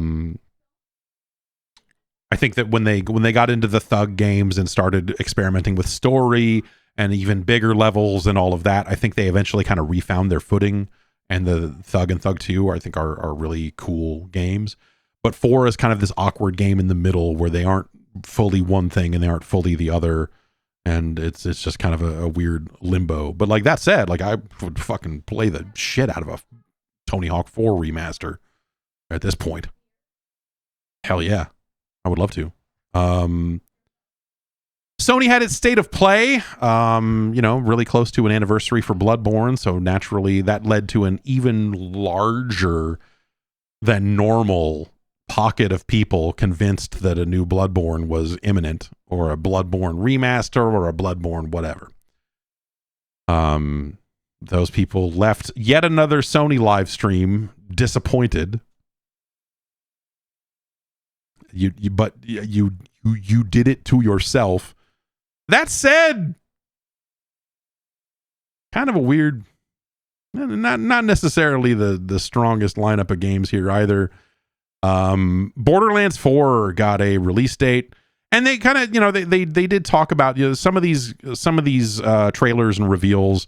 think that when they got into the Thug games and started experimenting with story and even bigger levels and all of that, I think they eventually kind of refound their footing. And the Thug and Thug 2, I think, are really cool games. But 4 is kind of this awkward game in the middle where they aren't fully one thing and they aren't fully the other. And it's just kind of a weird limbo. But like that said, like I would fucking play the shit out of a Tony Hawk 4 remaster at this point. Hell yeah. I would love to. Sony had its state of play, really close to an anniversary for Bloodborne, so naturally that led to an even larger than normal pocket of people convinced that a new Bloodborne was imminent, or a Bloodborne remaster, or a Bloodborne whatever. Those people left yet another Sony live stream disappointed. You did it to yourself. That said, kind of a weird, not necessarily the strongest lineup of games here either. Borderlands 4 got a release date, and they kind of, they did talk about, some of these trailers and reveals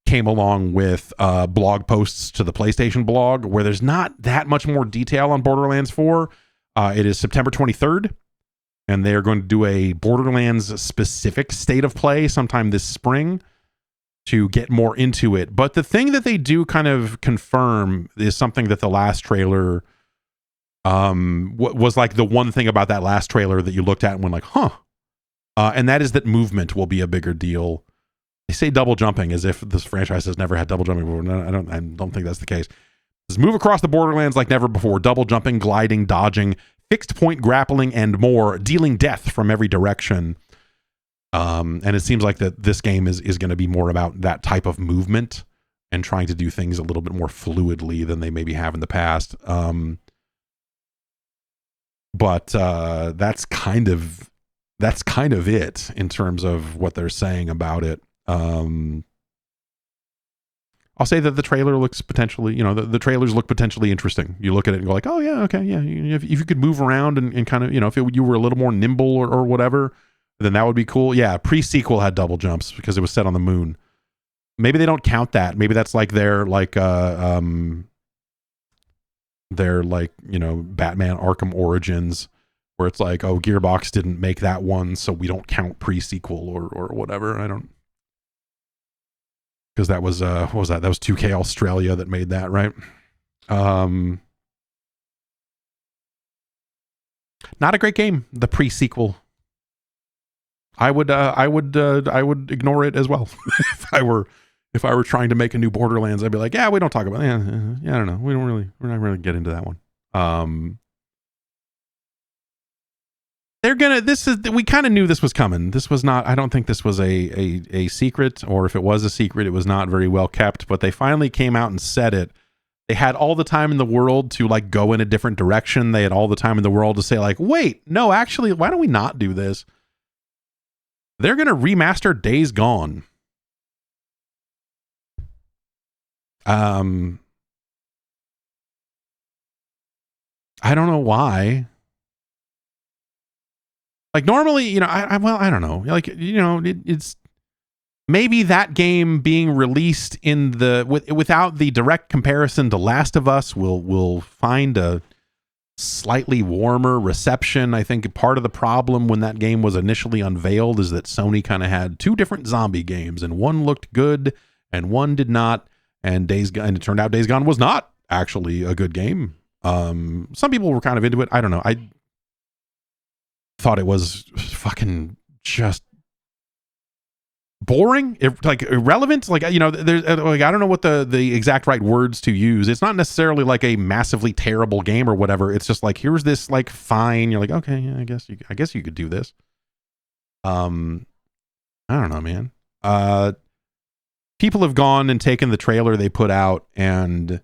came along with blog posts to the PlayStation blog, where there's not that much more detail on Borderlands 4. It is September 23rd. And they're going to do a Borderlands specific state of play sometime this spring to get more into it. But the thing that they do kind of confirm is something that the last trailer was like the one thing about that last trailer that you looked at and went like, huh. And that is that movement will be a bigger deal. They say double jumping as if this franchise has never had double jumping before. No, I don't think that's the case. Just move across the Borderlands like never before. Double jumping, gliding, dodging, fixed point grappling, and more, dealing death from every direction. And it seems like that this game is going to be more about that type of movement and trying to do things a little bit more fluidly than they maybe have in the past. But that's kind of it in terms of what they're saying about it. I'll say that the trailer looks potentially, the trailers look potentially interesting. You look at it and go like, oh yeah, okay, yeah. If you could move around and kind of, if you were a little more nimble or whatever, then that would be cool. Yeah, pre-sequel had double jumps because it was set on the moon. Maybe they don't count that. Maybe that's like their Batman Arkham Origins, where it's like, oh, Gearbox didn't make that one, so we don't count pre-sequel or whatever. I don't. Because that was what was that? That was 2K Australia that made that, right? Not a great game. The pre-sequel. I would ignore it as well. if I were trying to make a new Borderlands, I'd be like, yeah, we don't talk about it. Yeah, I don't know. We're not really get into that one. We kind of knew this was coming. This was not, I don't think this was a secret, or if it was a secret, it was not very well kept, but they finally came out and said it. They had all the time in the world to like go in a different direction. They had all the time in the world to say like, wait, no, actually, why don't we not do this? They're going to remaster Days Gone. I don't know why. Like normally, I don't know. Like, it's maybe that game being released in without the direct comparison to Last of Us will find a slightly warmer reception. I think part of the problem when that game was initially unveiled is that Sony kind of had two different zombie games, and one looked good and one did not. And it turned out Days Gone was not actually a good game. Some people were kind of into it. I don't know. I thought it was fucking just boring, like irrelevant. Like, there's like, I don't know what the exact right words to use. It's not necessarily like a massively terrible game or whatever. It's just like, here's this like fine. You're like, okay, yeah, I guess you could do this. I don't know, man. People have gone and taken the trailer they put out and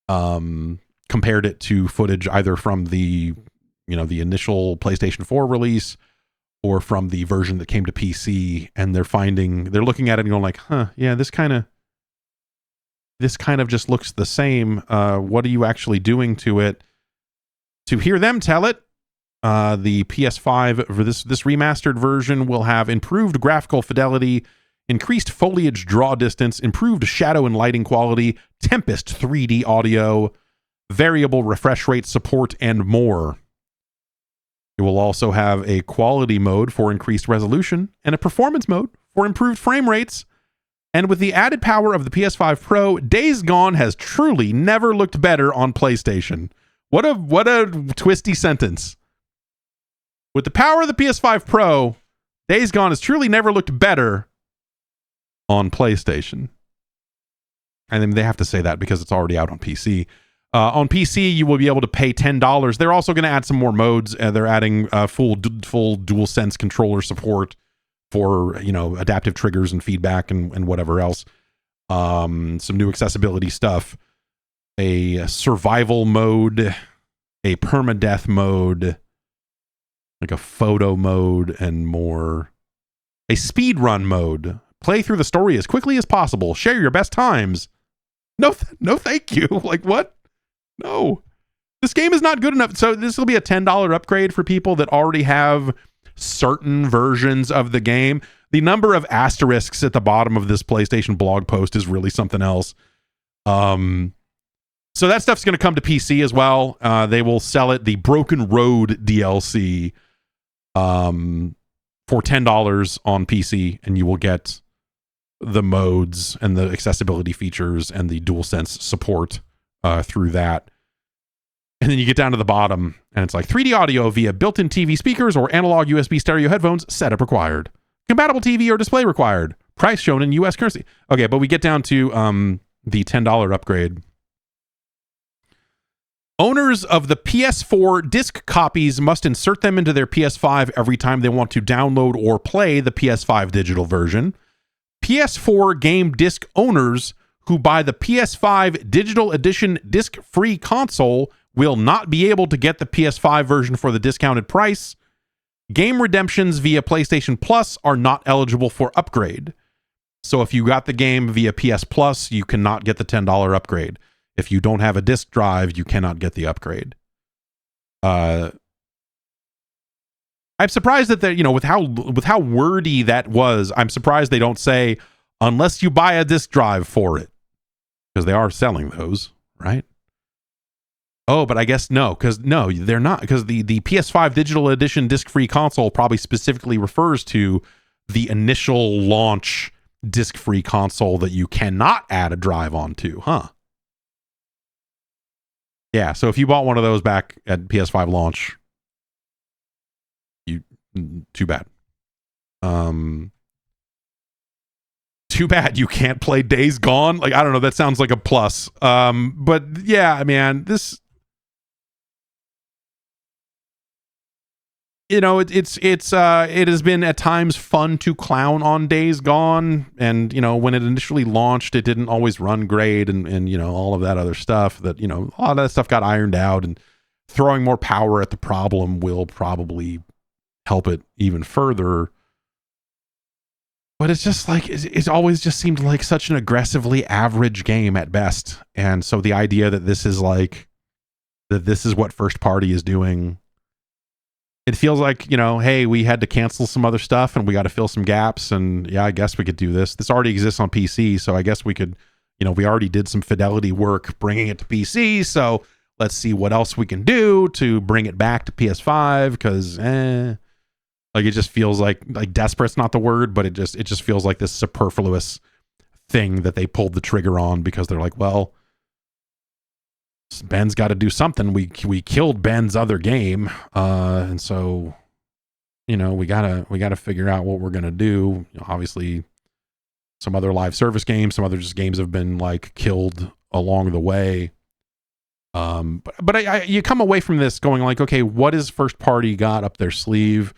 compared it to footage either from the initial PlayStation 4 release or from the version that came to PC, and they're looking at it and going like, huh, yeah, this kind of just looks the same. What are you actually doing to it? To hear them tell it, the PS5 for this remastered version will have improved graphical fidelity, increased foliage draw distance, improved shadow and lighting quality, Tempest 3D audio, variable refresh rate support, and more. It will also have a quality mode for increased resolution and a performance mode for improved frame rates. And with the added power of the PS5 Pro, Days Gone has truly never looked better on PlayStation. What a twisty sentence. With the power of the PS5 Pro, Days Gone has truly never looked better on PlayStation. And then they have to say that because it's already out on PC. On PC, you will be able to pay $10. They're also going to add some more modes. They're adding full DualSense controller support for, adaptive triggers and feedback and whatever else. Some new accessibility stuff. A survival mode, a permadeath mode, like a photo mode, and more. A speedrun mode. Play through the story as quickly as possible. Share your best times. No, thank you. Like, what? No. This game is not good enough. So this will be a $10 upgrade for people that already have certain versions of the game. The number of asterisks at the bottom of this PlayStation blog post is really something else. So that stuff's going to come to PC as well. They will sell it, the Broken Road DLC, for $10 on PC, and you will get the modes and the accessibility features and the DualSense support through that. And then you get down to the bottom, and it's like 3D audio via built-in TV speakers or analog USB stereo headphones, setup required. Compatible TV or display required. Price shown in US currency. Okay, but we get down to the $10 upgrade. Owners of the PS4 disc copies must insert them into their PS5 every time they want to download or play the PS5 digital version. PS4 game disc owners who buy the PS5 digital edition disc-free console will not be able to get the PS5 version for the discounted price. Game redemptions via PlayStation Plus are not eligible for upgrade. So if you got the game via PS Plus, you cannot get the $10 upgrade. If you don't have a disk drive, you cannot get the upgrade. I'm surprised that with how wordy that was, I'm surprised they don't say unless you buy a disk drive for it, because they are selling those, right? Oh, but I guess no, they're not, because the PS5 digital edition disc-free console probably specifically refers to the initial launch disc-free console that you cannot add a drive onto, huh? Yeah, so if you bought one of those back at PS5 launch, too bad. Too bad you can't play Days Gone. Like, I don't know, that sounds like a plus. But yeah, man, this, it has been at times fun to clown on Days Gone, and when it initially launched, it didn't always run great, and all of that other stuff that a lot of that stuff got ironed out, and throwing more power at the problem will probably help it even further. But it's just like it's always just seemed like such an aggressively average game at best, and so the idea that this is what first party is doing. It feels like, hey, we had to cancel some other stuff and we got to fill some gaps. And yeah, I guess we could do this. This already exists on PC. So I guess we could, we already did some fidelity work bringing it to PC. So let's see what else we can do to bring it back to PS5. Because, it just feels like desperate's not the word, but it just feels like this superfluous thing that they pulled the trigger on because they're like, well, Ben's got to do something. We killed Ben's other game, and so we gotta figure out what we're gonna do. Obviously, some other live service games, some other just games have been killed along the way. But you come away from this going like, okay, what is first party got up their sleeve?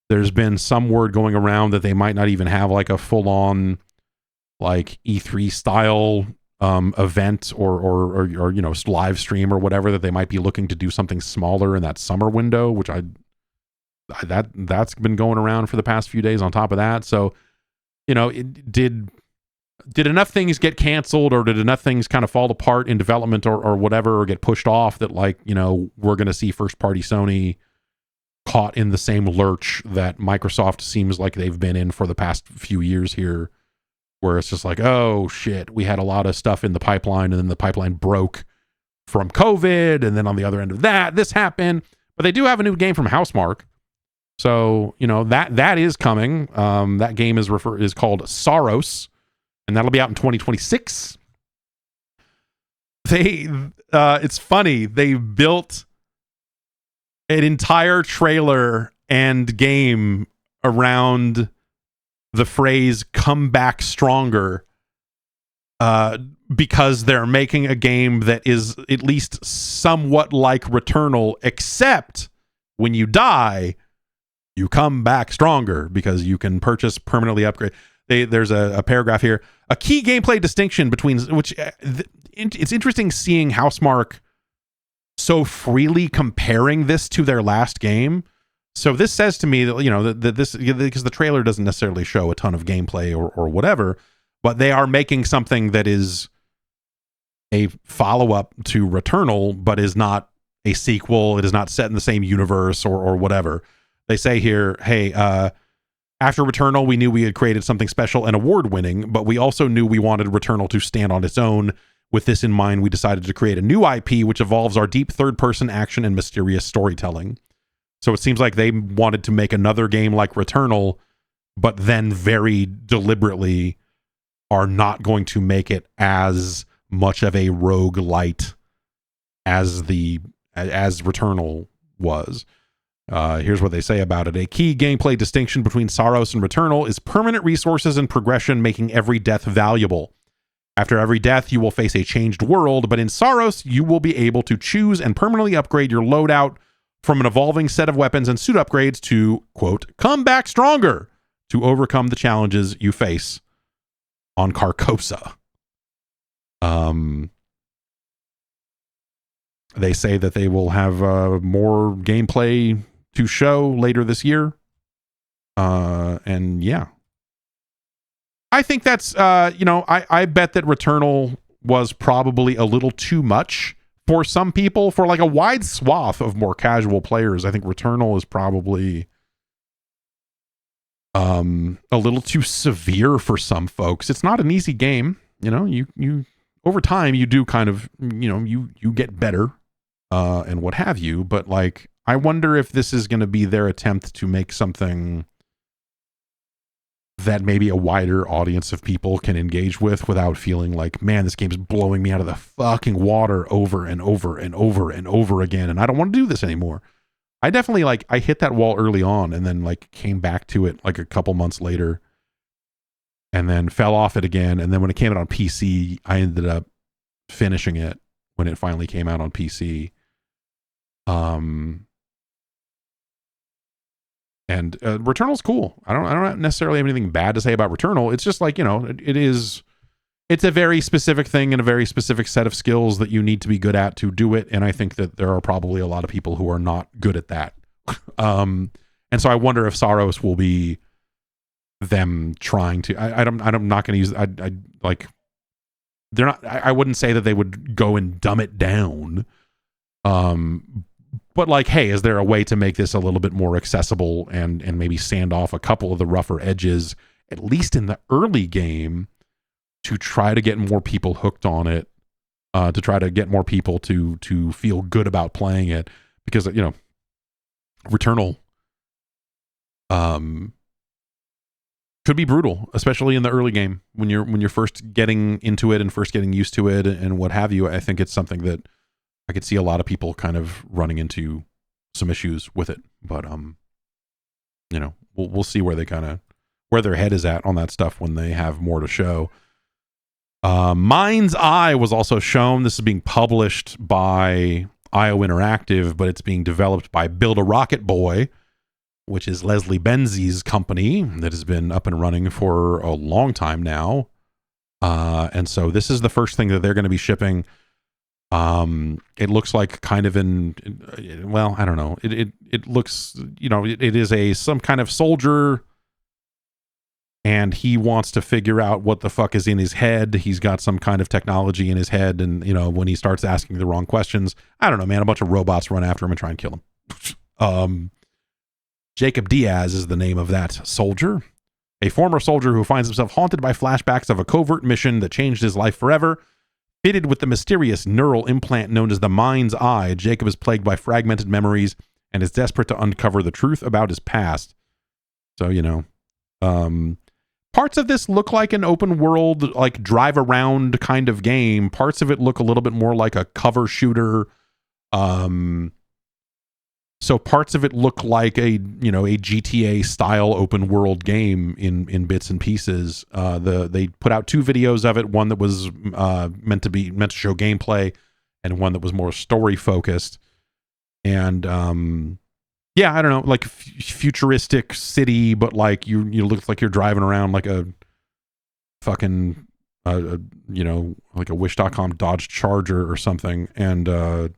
There's been some word going around that they might not even have a full on E3 style event or live stream or whatever, that they might be looking to do something smaller in that summer window, which that's been going around for the past few days on top of that. So, did enough things get canceled, or did enough things kind of fall apart in development or whatever, or get pushed off that we're going to see first party Sony caught in the same lurch that Microsoft seems like they've been in for the past few years here, where it's just like, oh shit, we had a lot of stuff in the pipeline and then the pipeline broke from COVID. And then on the other end of that, this happened. But they do have a new game from Housemarque. So, that is coming. That game is called Soros, and that'll be out in 2026. It's funny. They built an entire trailer and game around the phrase "come back stronger" because they're making a game that is at least somewhat like Returnal, except when you die, you come back stronger because you can purchase permanently upgrade. There's a paragraph here. A key gameplay distinction between which it's interesting seeing Housemarque so freely comparing this to their last game. So this says to me that, that this, because the trailer doesn't necessarily show a ton of gameplay or whatever, but they are making something that is a follow-up to Returnal, but is not a sequel. It is not set in the same universe or whatever. They say here, hey, after Returnal, we knew we had created something special and award-winning, but we also knew we wanted Returnal to stand on its own. With this in mind, we decided to create a new IP which evolves our deep third-person action and mysterious storytelling. So it seems like they wanted to make another game like Returnal, but then very deliberately are not going to make it as much of a roguelite as Returnal was. Here's what they say about it. A key gameplay distinction between Soros and Returnal is permanent resources and progression, making every death valuable. After every death, you will face a changed world, but in Soros, you will be able to choose and permanently upgrade your loadout from an evolving set of weapons and suit upgrades to, quote, come back stronger to overcome the challenges you face on Carcosa. They say that they will have more gameplay to show later this year. And yeah. I think that's, I bet that Returnal was probably a little too much for some people. For like a wide swath of more casual players, I think Returnal is probably a little too severe for some folks. It's not an easy game. You over time, you do kind of, you get better and what have you. But like, I wonder if this is going to be their attempt to make something that maybe a wider audience of people can engage with without feeling like, man, this game's blowing me out of the fucking water over and over and over and over again, and I don't want to do this anymore. I definitely I hit that wall early on and then came back to it a couple months later and then fell off it again. And then when it came out on PC, I ended up finishing it when it finally came out on PC. And Returnal's cool. I don't necessarily have anything bad to say about Returnal. It's just it's a very specific thing and a very specific set of skills that you need to be good at to do it. And I think that there are probably a lot of people who are not good at that. And so I wonder if Soros will be them trying to. I'm not going to use. They're not. I wouldn't say that they would go and dumb it down. But hey, is there a way to make this a little bit more accessible and maybe sand off a couple of the rougher edges, at least in the early game, to try to get more people hooked on it, to try to get more people to feel good about playing it? Because, Returnal could be brutal, especially in the early game when you're first getting into it and first getting used to it and what have you. I think it's something that I could see a lot of people kind of running into some issues with it, but we'll see where where their head is at on that stuff when they have more to show. Mind's Eye was also shown. This is being published by IO Interactive, but it's being developed by Build a Rocket Boy, which is Leslie Benzi's company that has been up and running for a long time now. And so this is the first thing that they're going to be shipping. It looks like kind of well, I don't know. It looks, it is some kind of soldier, and he wants to figure out what the fuck is in his head. He's got some kind of technology in his head, and when he starts asking the wrong questions, I don't know, man, a bunch of robots run after him and try and kill him. Jacob Diaz is the name of that soldier, a former soldier who finds himself haunted by flashbacks of a covert mission that changed his life forever. Fitted with the mysterious neural implant known as the Mind's Eye, Jacob is plagued by fragmented memories and is desperate to uncover the truth about his past. So, parts of this look like an open world, drive around kind of game. Parts of it look a little bit more like a cover shooter, So parts of it look like a GTA style open world game in bits and pieces. They put out 2 videos of it, one that was meant to show gameplay, and one that was more story focused. And yeah, I don't know, like futuristic city, but like you look like you're driving around like a fucking like a Wish.com Dodge Charger or something, and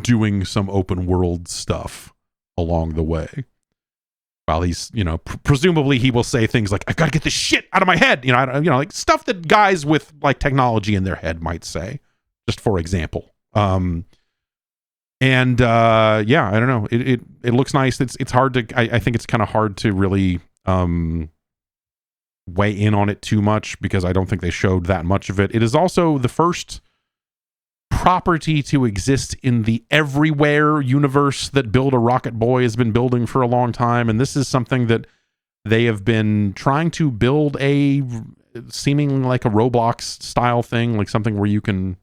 doing some open world stuff along the way. While he's, presumably he will say things like, "I've got to get this shit out of my head," like stuff that guys with like technology in their head might say, just for example. Yeah, I don't know. It looks nice. It's hard to. I think it's kind of hard to really weigh in on it too much because I don't think they showed that much of it. It is also the first property to exist in the everywhere universe that Build a Rocket Boy has been building for a long time, and this is something that they have been trying to build, a seemingly like a Roblox style thing, like something where you can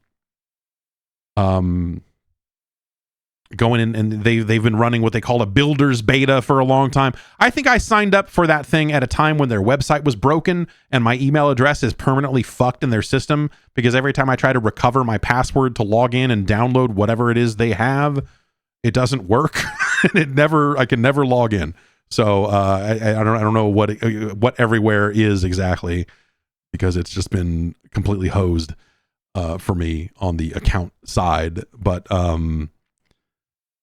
go in and they've been running what they call a builder's beta for a long time. I think I signed up for that thing at a time when their website was broken and my email address is permanently fucked in their system, because every time I try to recover my password to log in and download whatever it is they have, it doesn't work. And I can never log in. So I don't know what everywhere is exactly, because it's just been completely hosed for me on the account side.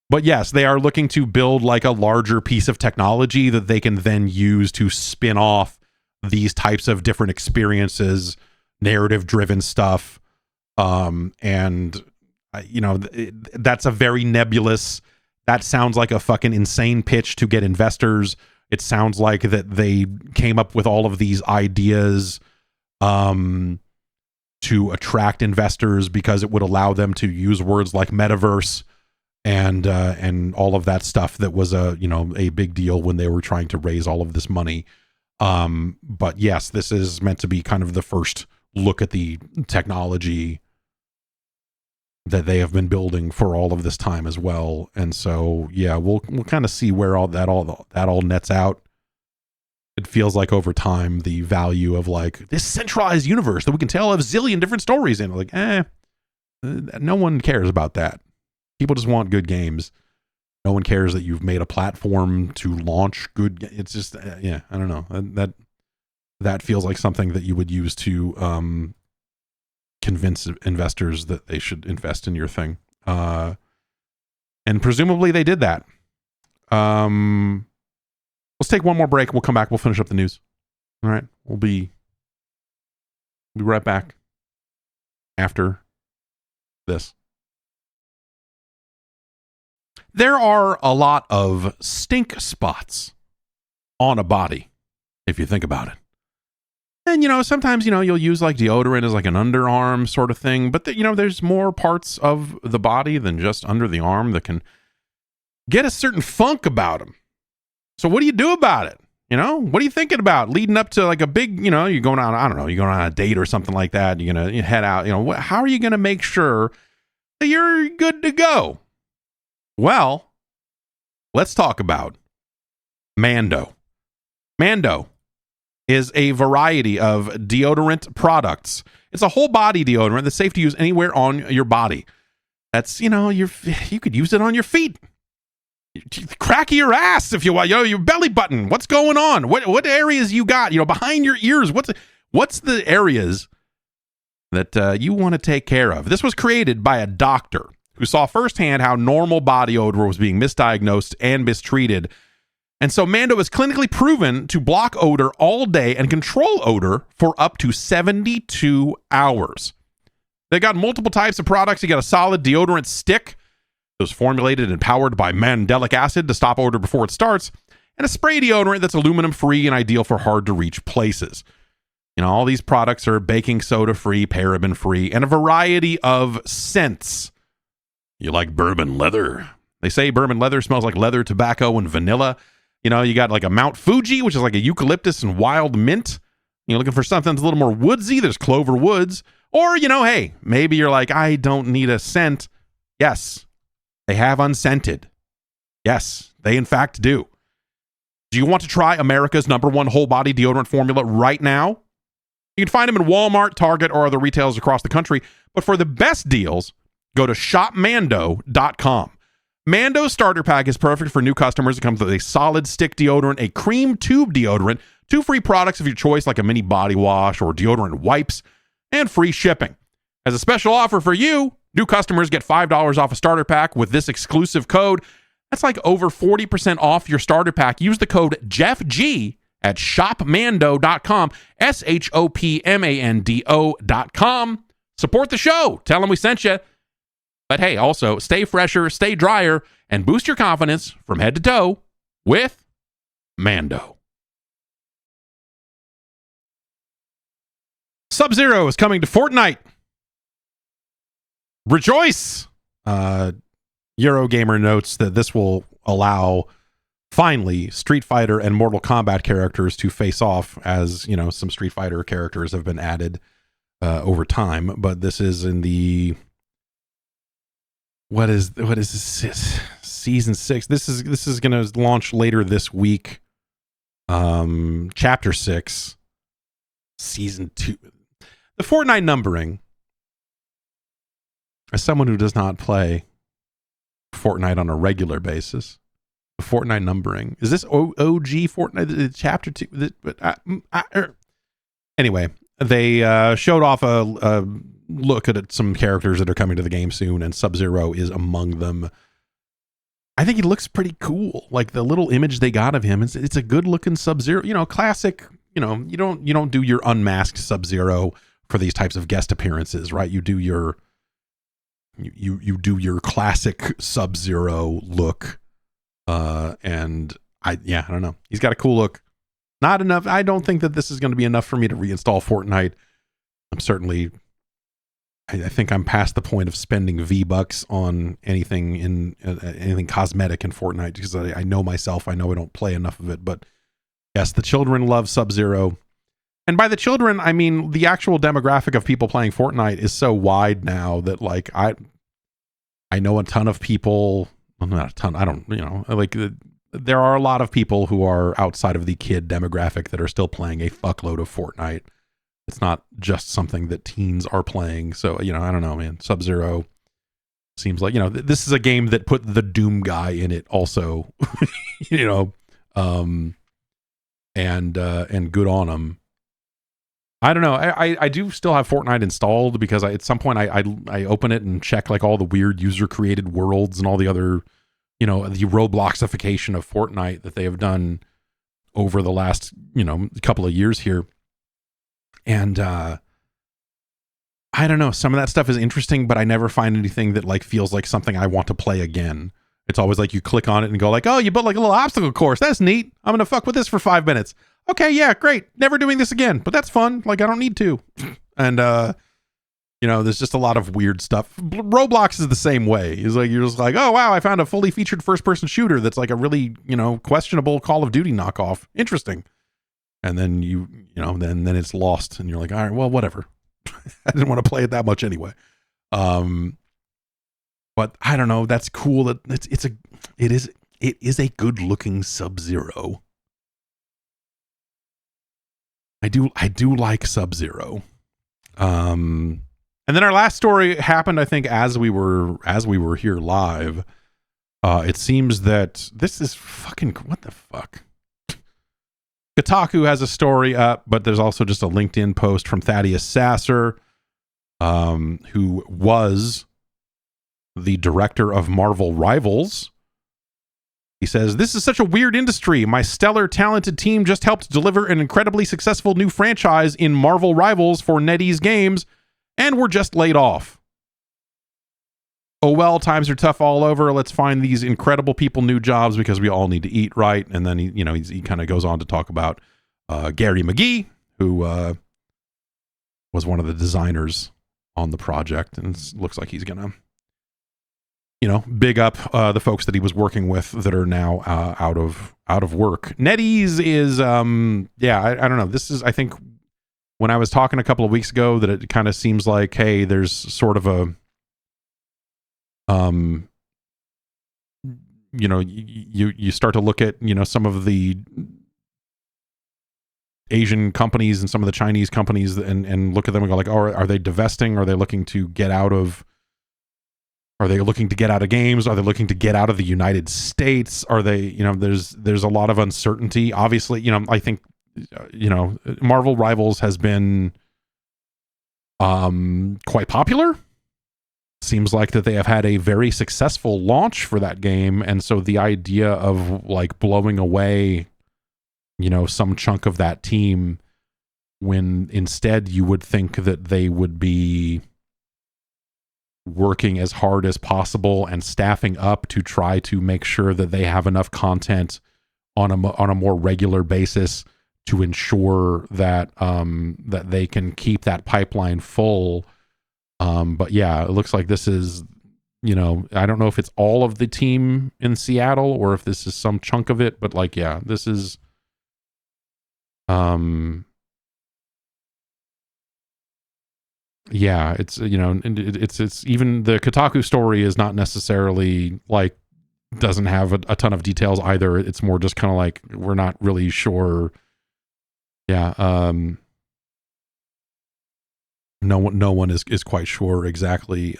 But yes, they are looking to build like a larger piece of technology that they can then use to spin off these types of different experiences, narrative driven stuff. That's a very nebulous, that sounds like a fucking insane pitch to get investors. It sounds like that they came up with all of these ideas to attract investors because it would allow them to use words like metaverse and all of that stuff that was a big deal when they were trying to raise all of this money. But yes, this is meant to be kind of the first look at the technology that they have been building for all of this time as well. And so, yeah, we'll kind of see where all that nets out. It feels like over time, the value of like this centralized universe that we can tell a zillion different stories in, like, no one cares about that. People just want good games. No one cares that you've made a platform to launch good. It's just, I don't know. That feels like something that you would use to convince investors that they should invest in your thing. And presumably they did that. Let's take one more break. We'll come back. We'll finish up the news. All right. We'll be right back after this. There are a lot of stink spots on a body, if you think about it. And, sometimes, you'll use like deodorant as like an underarm sort of thing. But, there's more parts of the body than just under the arm that can get a certain funk about them. So what do you do about it? What are you thinking about leading up to like a big, you're going on, I don't know, you're going on a date or something like that. You're going to head out, how are you going to make sure that you're good to go? Well, let's talk about Mando. Mando is a variety of deodorant products. It's a whole body deodorant that's safe to use anywhere on your body. That's, you could use it on your feet. Crack your ass if you want, your belly button. What's going on? What areas you got, behind your ears? What's the areas that you want to take care of? This was created by a doctor who saw firsthand how normal body odor was being misdiagnosed and mistreated. And so Mando is clinically proven to block odor all day and control odor for up to 72 hours. They got multiple types of products. You got a solid deodorant stick that was formulated and powered by mandelic acid to stop odor before it starts, and a spray deodorant that's aluminum-free and ideal for hard-to-reach places. All these products are baking soda-free, paraben-free, and a variety of scents. You like bourbon leather? They say bourbon leather smells like leather, tobacco, and vanilla. You got like a Mount Fuji, which is like a eucalyptus and wild mint. You're looking for something that's a little more woodsy. There's Clover Woods. Or, hey, maybe you're like, I don't need a scent. Yes, They have unscented. Yes, they in fact do. Do you want to try America's #1 whole body deodorant formula right now? You can find them in Walmart, Target, or other retailers across the country. But for the best deals, go to shopmando.com. Mando's starter pack is perfect for new customers. It comes with a solid stick deodorant, a cream tube deodorant, 2 free products of your choice like a mini body wash or deodorant wipes, and free shipping. As a special offer for you, new customers get $5 off a starter pack with this exclusive code. That's like over 40% off your starter pack. Use the code JeffG at shopmando.com, shopmando.com. Support the show. Tell them we sent you. But hey, also stay fresher, stay drier, and boost your confidence from head to toe with Mando. Sub-Zero is coming to Fortnite. Rejoice! Eurogamer notes that this will allow, finally, Street Fighter and Mortal Kombat characters to face off, as, you know, some Street Fighter characters have been added over time. But this is in the... What is this? Season 6. This is going to launch later this week. Chapter 6. Season 2. The Fortnite numbering, as someone who does not play Fortnite on a regular basis, the Fortnite numbering, is this OG Fortnite chapter 2? Anyway, they showed off a look at some characters that are coming to the game soon, and Sub-Zero is among them. I think he looks pretty cool. Like the little image they got of him, it's a good looking Sub-Zero, you know, classic. You know, you don't do your unmasked Sub-Zero for these types of guest appearances, right? You do your you do your classic Sub-Zero look, and I don't know. He's got a cool look. Not enough. I don't think that this is going to be enough for me to reinstall Fortnite. I'm certainly. I think I'm past the point of spending V-Bucks on anything anything cosmetic in Fortnite, because I know myself. I know I don't play enough of it, but yes, the children love Sub-Zero. And by the children, I mean the actual demographic of people playing Fortnite is so wide now that, like, I know a ton of people. Well, not a ton. I don't, you know, like there are a lot of people who are outside of the kid demographic that are still playing a fuckload of Fortnite. It's not just something that teens are playing. So, you know, I don't know, man. Sub-Zero seems like, you know, this is a game that put the Doom guy in it also, you know, and good on him. I don't know. I do still have Fortnite installed because at some point I open it and check like all the weird user created worlds and all the other, you know, the Robloxification of Fortnite that they have done over the last, you know, couple of years here. And I don't know, some of that stuff is interesting, but I never find anything that like feels like something I want to play again. It's always like you click on it and go like, oh, you built like a little obstacle course. That's neat. I'm going to fuck with this for 5 minutes. Okay, yeah, great. Never doing this again, but that's fun. Like, I don't need to. And, you know, there's just a lot of weird stuff. Roblox is the same way. It's like, you're just like, oh, wow, I found a fully featured first-person shooter that's like a really, you know, questionable Call of Duty knockoff. Interesting. And then you know, then it's lost, and you're like, all right, well, whatever. I didn't want to play it that much anyway. But I don't know. That's cool. That it is a good looking Sub-Zero. I do like Sub-Zero. And then our last story happened, I think, as we were here live. It seems that this is fucking, what the fuck? Kotaku has a story up, but there's also just a LinkedIn post from Thaddeus Sasser, who was the director of Marvel Rivals. He says, "This is such a weird industry. My stellar, talented team just helped deliver an incredibly successful new franchise in Marvel Rivals for NetEase Games, and we're just laid off. Oh well, times are tough all over. Let's find these incredible people new jobs because we all need to eat, right?" And then he kind of goes on to talk about Gary McGee, who was one of the designers on the project, and it looks like he's gonna, you know, big up the folks that he was working with that are now out of work. NetEase is I don't know. This is, I think, when I was talking a couple of weeks ago, that it kind of seems like, hey, there's sort of a you start to look at some of the Asian companies and some of the Chinese companies and look at them and go like, oh, are they divesting? Are they looking to get out of games? Are they looking to get out of the United States? Are they, there's a lot of uncertainty. Obviously, I think, Marvel Rivals has been quite popular. Seems like that they have had a very successful launch for that game. And so the idea of like blowing away, some chunk of that team when instead you would think that they would be working as hard as possible and staffing up to try to make sure that they have enough content on a more regular basis to ensure that that they can keep that pipeline full. But yeah, it looks like this is, I don't know if it's all of the team in Seattle or if this is some chunk of it, but like, yeah, this is yeah, it's it's even the Kotaku story is not necessarily like doesn't have a ton of details either. It's more just kind of like we're not really sure. Yeah, no one is quite sure exactly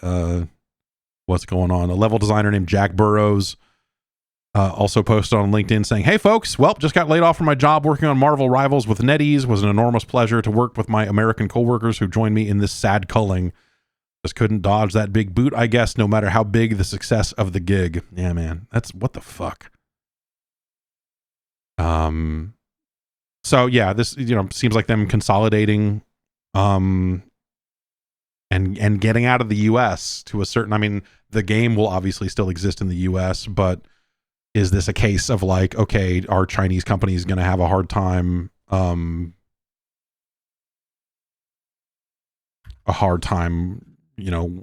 what's going on. A level designer named Jack Burrows also posted on LinkedIn saying, "Hey folks, well, just got laid off from my job working on Marvel Rivals with NetEase. Was an enormous pleasure to work with my American coworkers who joined me in this sad culling. Just couldn't dodge that big boot, I guess, no matter how big the success of the gig." Yeah, man, that's what the fuck. So yeah, this seems like them consolidating, and getting out of the U.S. to a certain. I mean, the game will obviously still exist in the U.S., but is this a case of like, okay, our Chinese company is going to have a hard time,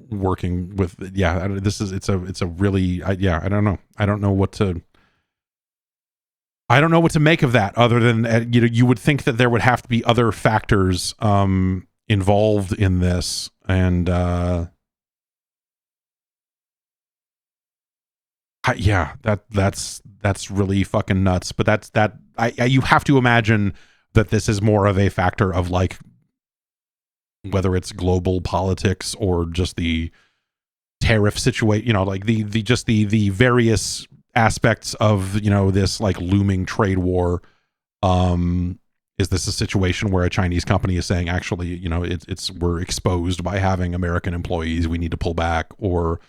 working with, it's a really, I don't know. I don't know what to make of that other than, you would think that there would have to be other factors, involved in this. And, that's really fucking nuts. But you have to imagine that this is more of a factor of like whether it's global politics or just the tariff situation, like the various aspects of this like looming trade war. Is this a situation where a Chinese company is saying actually we're exposed by having American employees, we need to pull back, or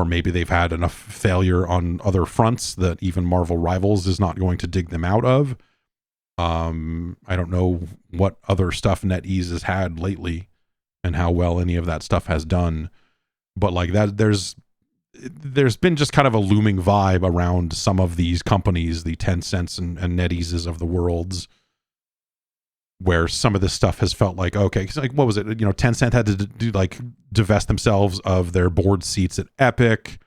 maybe they've had enough failure on other fronts that even Marvel Rivals is not going to dig them out of. I don't know what other stuff NetEase has had lately and how well any of that stuff has done, but like that, there's been just kind of a looming vibe around some of these companies, the Tencents and NetEases of the worlds, where some of this stuff has felt like, okay, cause like, what was it? Tencent had to do like divest themselves of their board seats at Epic,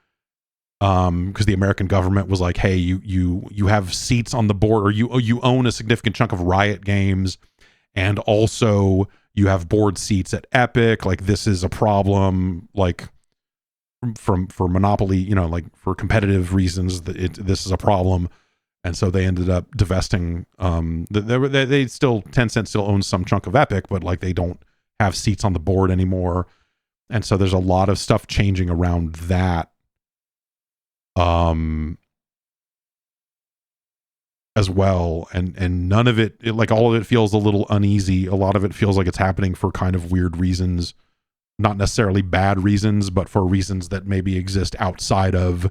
because the American government was like, hey, you have seats on the board, or you own a significant chunk of Riot Games, and also you have board seats at Epic. Like this is a problem, like for monopoly, like for competitive reasons, this is a problem. And so they ended up divesting. They still, Tencent still owns some chunk of Epic, but like they don't have seats on the board anymore. And so there's a lot of stuff changing around that, as well. And none of it, like all of it feels a little uneasy. A lot of it feels like it's happening for kind of weird reasons, not necessarily bad reasons, but for reasons that maybe exist outside of,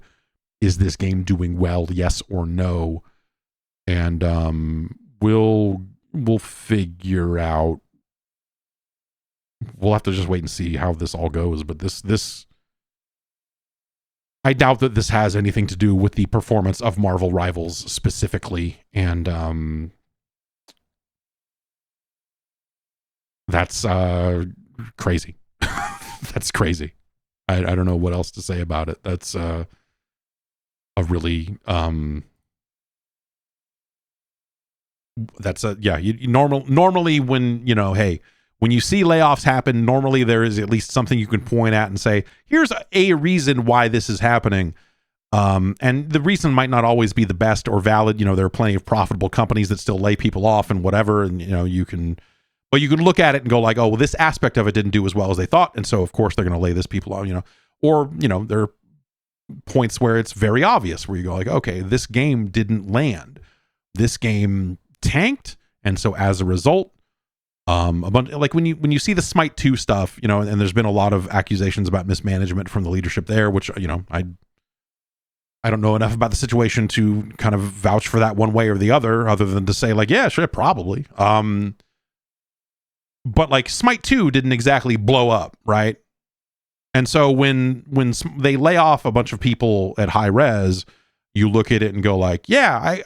is this game doing well? Yes or no? And we'll figure out. We'll have to just wait and see how this all goes. But this I doubt that this has anything to do with the performance of Marvel Rivals specifically. And that's crazy. That's crazy. I don't know what else to say about it. That's a really normally when hey, when you see layoffs happen, normally there is at least something you can point at and say, here's a reason why this is happening. And the reason might not always be the best or valid. There are plenty of profitable companies that still lay people off and whatever. And, you can look at it and go like, oh, well, this aspect of it didn't do as well as they thought. And so, of course, they're going to lay this people off, or, there are points where it's very obvious where you go like, okay, this game didn't land. This game tanked. And so as a result, a bunch, like when you see the Smite 2 stuff, and there's been a lot of accusations about mismanagement from the leadership there, which, I don't know enough about the situation to kind of vouch for that one way or the other than to say like, yeah, sure, probably. But like Smite 2 didn't exactly blow up, right? And so when they lay off a bunch of people at high res, you look at it and go like, yeah,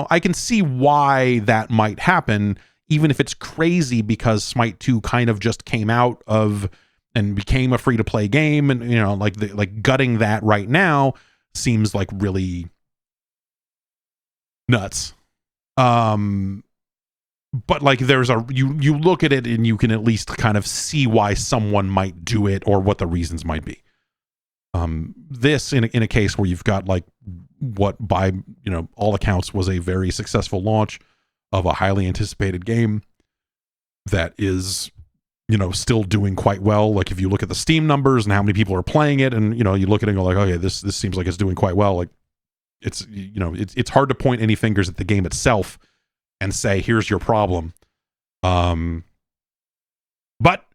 I can see why that might happen, even if it's crazy because Smite 2 kind of just came out of and became a free to play game, and like gutting that right now seems like really nuts. But like there's you look at it and you can at least kind of see why someone might do it or what the reasons might be. This in a case where you've got like what by all accounts was a very successful launch of a highly anticipated game that is still doing quite well. Like if you look at the Steam numbers and how many people are playing it, and you look at it and go like, okay, this seems like it's doing quite well. Like it's it's hard to point any fingers at the game itself and say here's your problem. But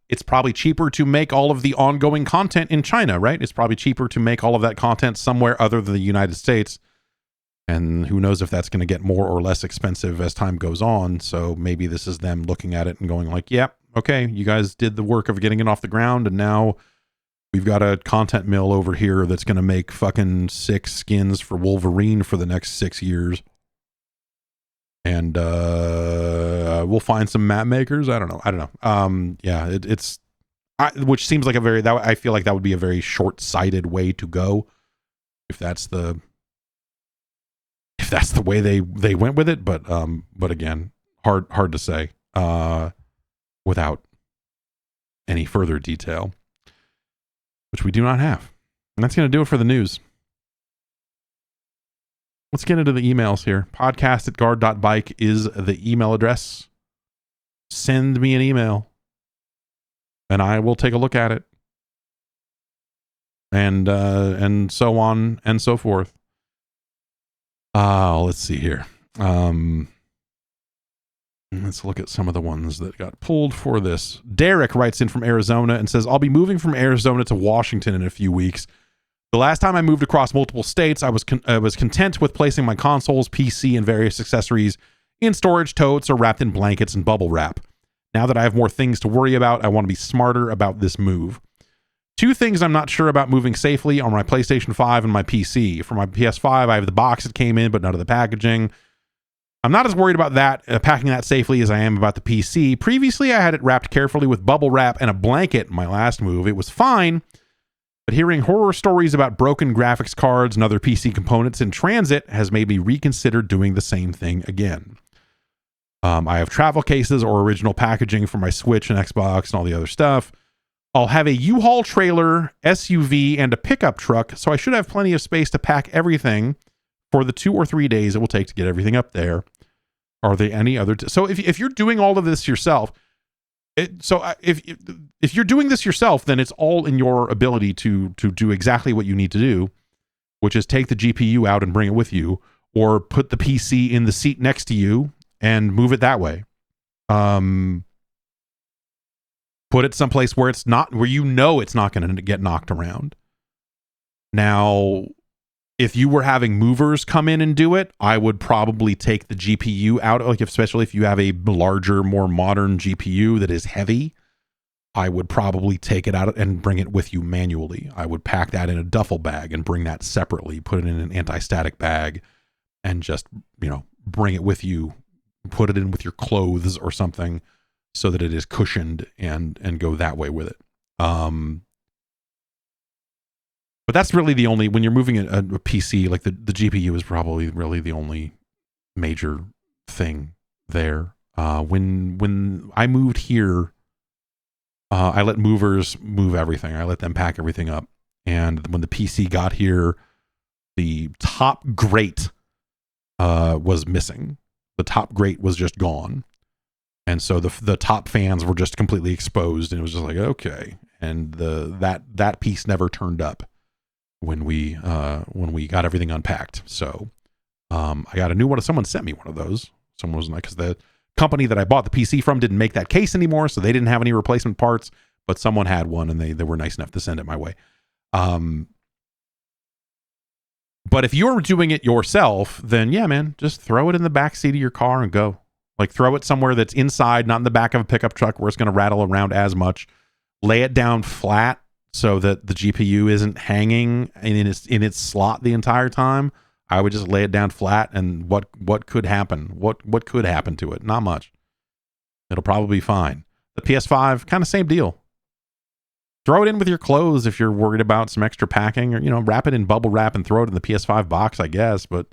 it's probably cheaper to make all of the ongoing content in China, right? It's probably cheaper to make all of that content somewhere other than the United States. And who knows if that's going to get more or less expensive as time goes on. So maybe this is them looking at it and going like, yep, okay, you guys did the work of getting it off the ground, and now we've got a content mill over here that's going to make fucking 6 skins for Wolverine for the next 6 years. And we'll find some map makers. I don't know. Yeah, which seems like I feel like that would be a very short-sighted way to go if that's the way they went with it. But again, hard to say without any further detail, which we do not have. And that's going to do it for the news. Let's get into the emails here. podcast@guard.bike is the email address. Send me an email and I will take a look at it. And so on and so forth. Let's see here. Let's look at some of the ones that got pulled for this. Derek writes in from Arizona and says, I'll be moving from Arizona to Washington in a few weeks. The last time I moved across multiple states, I was content with placing my consoles, PC, and various accessories in storage totes or wrapped in blankets and bubble wrap. Now that I have more things to worry about, I want to be smarter about this move. 2 things I'm not sure about moving safely are my PlayStation 5 and my PC. For my PS5, I have the box that came in, but none of the packaging. I'm not as worried about that, packing that safely, as I am about the PC. Previously, I had it wrapped carefully with bubble wrap and a blanket in my last move. It was fine, but hearing horror stories about broken graphics cards and other PC components in transit has made me reconsider doing the same thing again. I have travel cases or original packaging for my Switch and Xbox and all the other stuff. I'll have a U-Haul trailer, SUV, and a pickup truck, so I should have plenty of space to pack everything for the 2 or 3 days it will take to get everything up there. Are there any other... So if you're doing all of this yourself... If you're doing this yourself, then it's all in your ability to do exactly what you need to do, which is take the GPU out and bring it with you, or put the PC in the seat next to you and move it that way. Put it someplace where it's not, where it's not going to get knocked around. Now, if you were having movers come in and do it, I would probably take the GPU out, like especially if you have a larger, more modern GPU that is heavy, I would probably take it out and bring it with you manually. I would pack that in a duffel bag and bring that separately, put it in an anti-static bag, and just, bring it with you, put it in with your clothes or something so that it is cushioned and go that way with it. But that's really the only, when you're moving a PC, like the GPU is probably really the only major thing there. When I moved here, I let movers move everything. I let them pack everything up. And when the PC got here, the top grate was missing. The top grate was just gone. And so the top fans were just completely exposed, and it was just like, okay. And that piece never turned up when we got everything unpacked. So I got a new one. Someone sent me one of those. Someone was like, because the company that I bought the PC from didn't make that case anymore, so they didn't have any replacement parts, but someone had one, and they were nice enough to send it my way. But if you're doing it yourself, then yeah, man, just throw it in the back seat of your car and go. Like, throw it somewhere that's inside, not in the back of a pickup truck where it's going to rattle around as much. Lay it down flat so that the GPU isn't hanging in its slot the entire time. I would just lay it down flat, and what could happen? What could happen to it? Not much. It'll probably be fine. The PS5, kind of same deal. Throw it in with your clothes if you're worried about some extra packing, or wrap it in bubble wrap and throw it in the PS5 box, I guess. But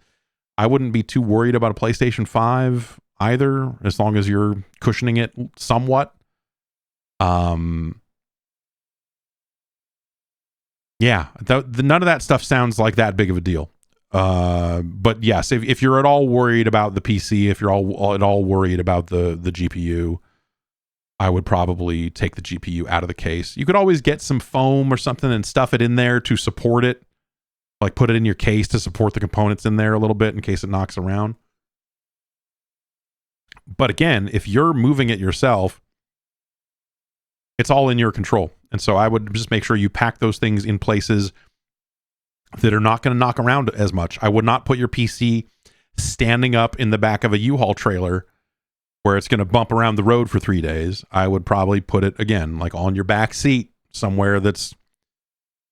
I wouldn't be too worried about a PlayStation 5 either, as long as you're cushioning it somewhat. Yeah, none of that stuff sounds like that big of a deal. But yes, if you're at all worried about the PC, if you're at all worried about the GPU, I would probably take the GPU out of the case. You could always get some foam or something and stuff it in there to support it. Like, put it in your case to support the components in there a little bit in case it knocks around. But again, if you're moving it yourself, it's all in your control. And so I would just make sure you pack those things in places that are not going to knock around as much. I would not put your PC standing up in the back of a U-Haul trailer where it's going to bump around the road for 3 days. I would probably put it, again, like on your back seat somewhere that's,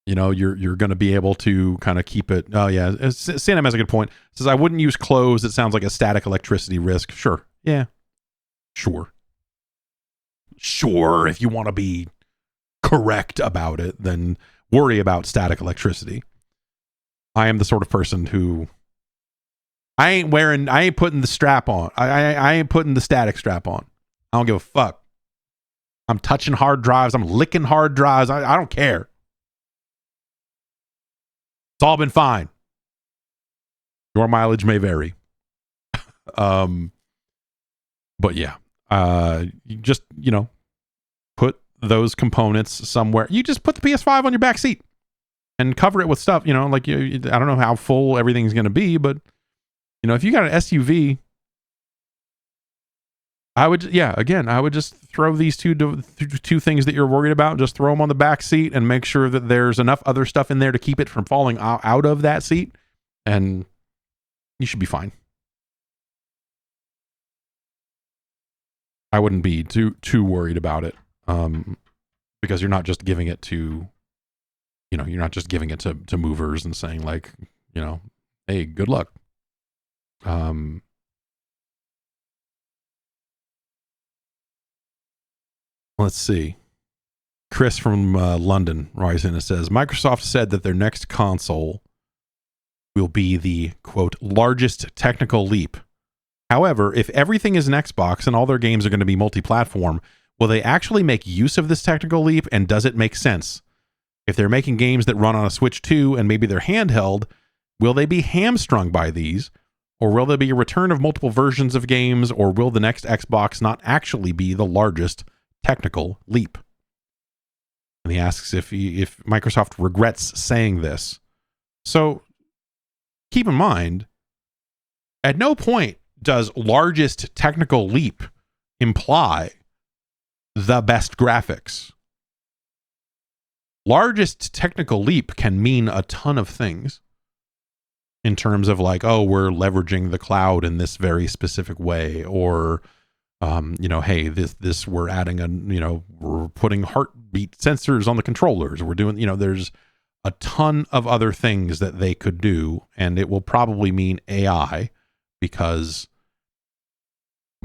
you're going to be able to kind of keep it. Oh yeah, Sam has a good point. It says, I wouldn't use clothes. It sounds like a static electricity risk. Sure. Yeah. Sure. If you want to be correct about it, then worry about static electricity. I am the sort of person who I ain't putting the strap on. I ain't putting the static strap on. I don't give a fuck. I'm touching hard drives. I'm licking hard drives. I don't care. It's all been fine. Your mileage may vary. But yeah, you just, put those components somewhere. You just put the PS5 on your back seat and cover it with stuff, like I don't know how full everything's going to be, but if you got an SUV, I would just throw these two things that you're worried about, just throw them on the back seat and make sure that there's enough other stuff in there to keep it from falling out of that seat, and you should be fine. I wouldn't be too worried about it, because you're not just giving it to, you're not just giving it to movers and saying like, hey, good luck. Let's see. Chris from London writes in and says, Microsoft said that their next console will be the, quote, largest technical leap. However, if everything is an Xbox and all their games are going to be multi-platform, will they actually make use of this technical leap, and does it make sense? If they're making games that run on a Switch 2 and maybe they're handheld, will they be hamstrung by these? Or will there be a return of multiple versions of games, or will the next Xbox not actually be the largest technical leap? And he asks if Microsoft regrets saying this. So keep in mind, at no point does largest technical leap imply the best graphics. Largest technical leap can mean a ton of things in terms of like, oh, we're leveraging the cloud in this very specific way, or hey, this we're adding we're putting heartbeat sensors on the controllers. We're doing, there's a ton of other things that they could do, and it will probably mean AI, because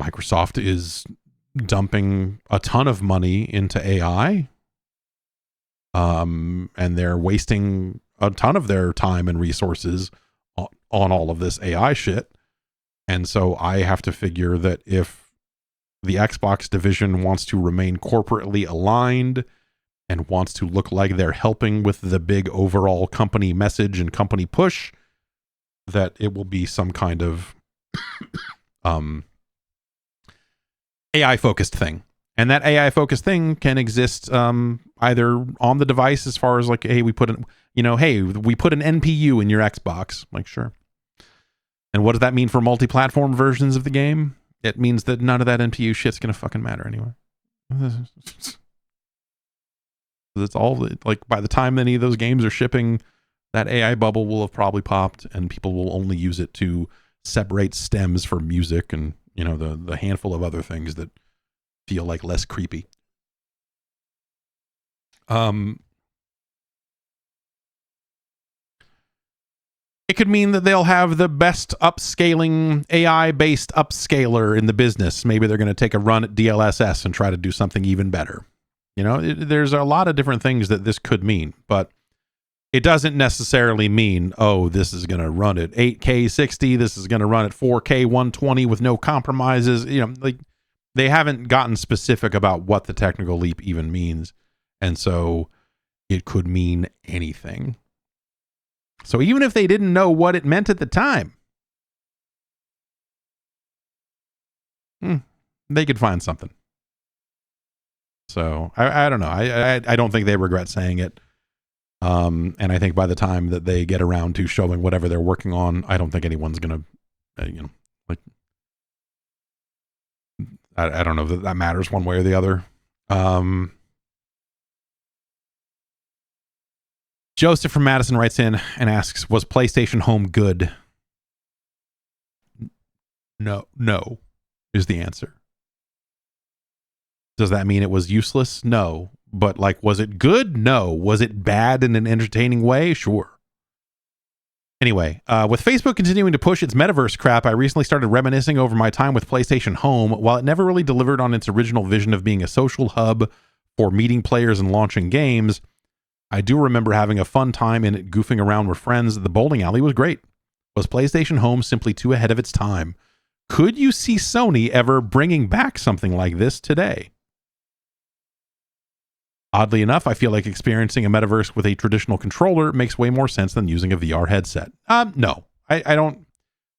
Microsoft is dumping a ton of money into AI, and they're wasting a ton of their time and resources on all of this AI shit. And so I have to figure that if the Xbox division wants to remain corporately aligned and wants to look like they're helping with the big overall company message and company push, that it will be some kind of AI focused thing. And that AI focused thing can exist either on the device, as far as like, hey, we put an NPU in your Xbox. Like, sure. And what does that mean for multi-platform versions of the game? It means that none of that NPU shit's gonna fucking matter anyway. That's all. Like, by the time any of those games are shipping, that AI bubble will have probably popped, and people will only use it to separate stems for music and, you know, the handful of other things that feel like less creepy. It could mean that they'll have the best upscaling AI-based upscaler in the business. Maybe they're going to take a run at DLSS and try to do something even better. You know, there's a lot of different things that this could mean, but it doesn't necessarily mean, oh, this is going to run at 8K 60, this is going to run at 4K 120 with no compromises. You know, like, they haven't gotten specific about what the technical leap even means. And so it could mean anything. So even if they didn't know what it meant at the time, they could find something. So I don't know. I don't think they regret saying it. And I think by the time that they get around to showing whatever they're working on, I don't think anyone's going to, like, I don't know that matters one way or the other. Joseph from Madison writes in and asks, was PlayStation Home good? No is the answer. Does that mean it was useless? No. But, like, was it good? No. Was it bad in an entertaining way? Sure. Anyway, with Facebook continuing to push its metaverse crap, I recently started reminiscing over my time with PlayStation Home. While it never really delivered on its original vision of being a social hub for meeting players and launching games, I do remember having a fun time in it, goofing around with friends. The bowling alley was great. Was PlayStation Home simply too ahead of its time? Could you see Sony ever bringing back something like this today? Oddly enough, I feel like experiencing a metaverse with a traditional controller makes way more sense than using a VR headset. No, I don't.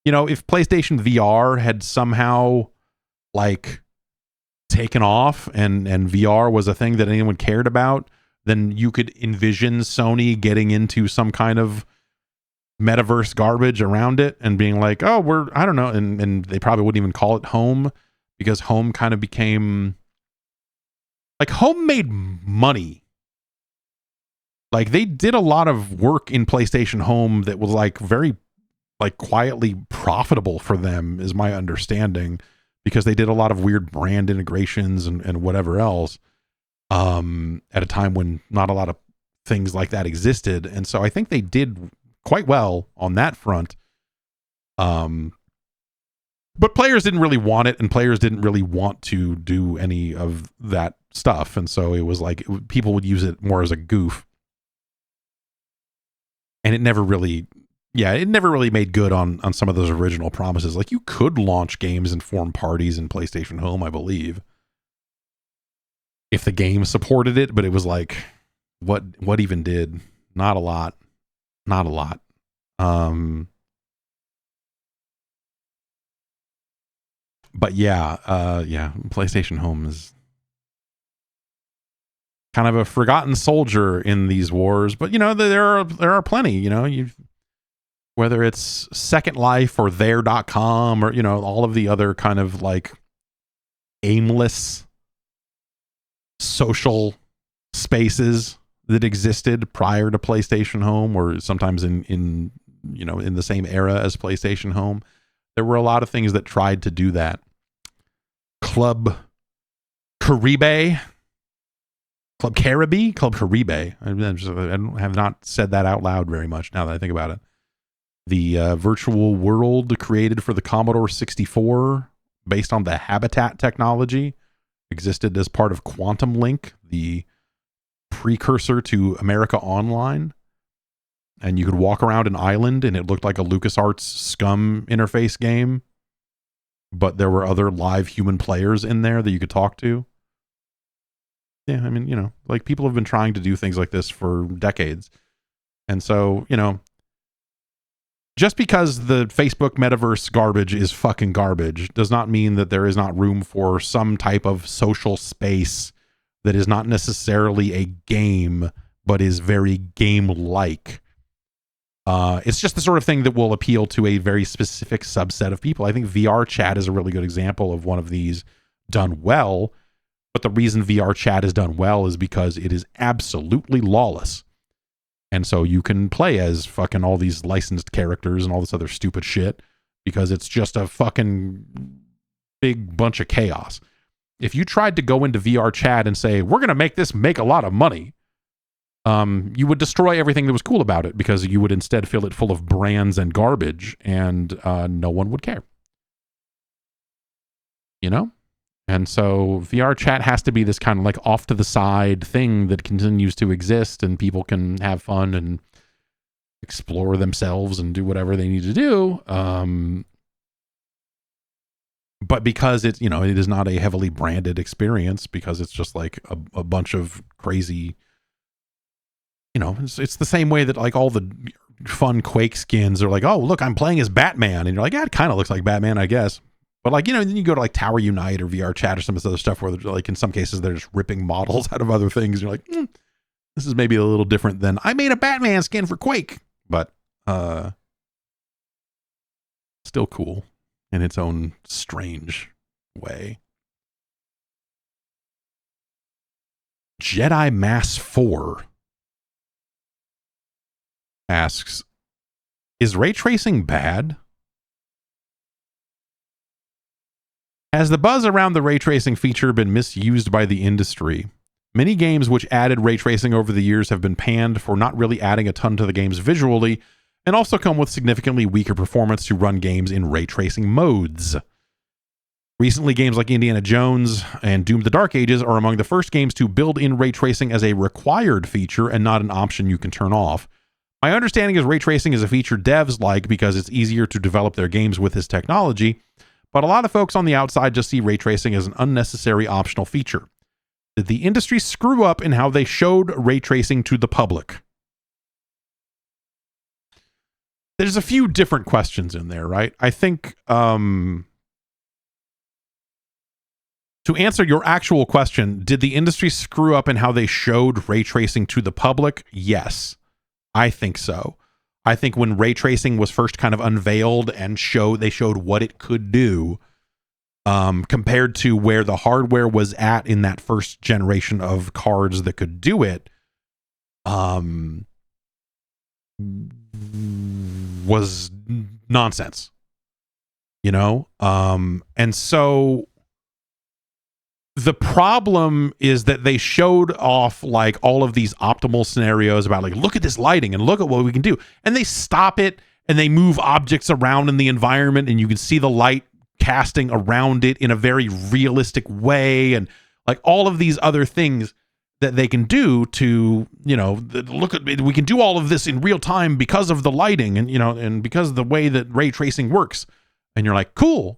You know, if PlayStation VR had somehow, like, taken off and VR was a thing that anyone cared about, then you could envision Sony getting into some kind of metaverse garbage around it and being like, oh, I don't know. And they probably wouldn't even call it Home, because Home kind of became, like, Home made money. Like, they did a lot of work in PlayStation Home that was, like, very, like, quietly profitable for them, is my understanding, because they did a lot of weird brand integrations and whatever else at a time when not a lot of things like that existed. And so I think they did quite well on that front. But players didn't really want it, and players didn't really want to do any of that stuff. And so it was like people would use it more as a goof. And it never really made good on some of those original promises. Like, you could launch games and form parties in PlayStation Home, I believe, if the game supported it, but it was like, what even did? Not a lot. But yeah, PlayStation Home is kind of a forgotten soldier in these wars. But, you know, there are plenty, you know, whether it's Second Life or there.com or, you know, all of the other kind of, like, aimless social spaces that existed prior to PlayStation Home, or sometimes in you know, in the same era as PlayStation Home. There were a lot of things that tried to do that. Club Caribe. I have not said that out loud very much now that I think about it. The virtual world created for the Commodore 64 based on the Habitat technology existed as part of Quantum Link, the precursor to America Online. And you could walk around an island and it looked like a LucasArts Scum interface game, but there were other live human players in there that you could talk to. Yeah, I mean, you know, like, people have been trying to do things like this for decades. And so, you know, Just because the Facebook metaverse garbage is fucking garbage does not mean that there is not room for some type of social space that is not necessarily a game, but is very game-like. It's just the sort of thing that will appeal to a very specific subset of people. I think VR chat is a really good example of one of these done well. But the reason VR chat is done well is because it is absolutely lawless. And so you can play as fucking all these licensed characters and all this other stupid shit because it's just a fucking big bunch of chaos. If you tried to go into VR chat and say, we're going to make this make a lot of money, you would destroy everything that was cool about it because you would instead fill it full of brands and garbage and no one would care. You know? And so VR chat has to be this kind of like off to the side thing that continues to exist and people can have fun and explore themselves and do whatever they need to do. But because it's, you know, it is not a heavily branded experience because it's just like a bunch of crazy, you know, it's the same way that like all the fun Quake skins are like, oh, look, I'm playing as Batman. And you're like, yeah, it kind of looks like Batman, I guess. But like, you know, then you go to like Tower Unite or VR chat or some of this other stuff where like in some cases they're just ripping models out of other things. You're like, this is maybe a little different than I made a Batman skin for Quake, but still cool in its own strange way. Jedi Mass 4 asks, is ray tracing bad? Has the buzz around the ray tracing feature been misused by the industry? Many games which added ray tracing over the years have been panned for not really adding a ton to the games visually, and also come with significantly weaker performance to run games in ray tracing modes. Recently, games like Indiana Jones and Doom the Dark Ages are among the first games to build in ray tracing as a required feature and not an option you can turn off. My understanding is ray tracing is a feature devs like because it's easier to develop their games with this technology, but a lot of folks on the outside just see ray tracing as an unnecessary optional feature. Did the industry screw up in how they showed ray tracing to the public? There's a few different questions in there, right? I think to answer your actual question, did the industry screw up in how they showed ray tracing to the public? Yes, I think so. I think when ray tracing was first kind of unveiled and they showed what it could do, compared to where the hardware was at in that first generation of cards that could do it, was nonsense, you know? And so the problem is that they showed off like all of these optimal scenarios about like, look at this lighting and look at what we can do. And they stop it and they move objects around in the environment and you can see the light casting around it in a very realistic way. And like all of these other things that they can do to, you know, look at, we can do all of this in real time because of the lighting and, you know, and because of the way that ray tracing works. And you're like, cool,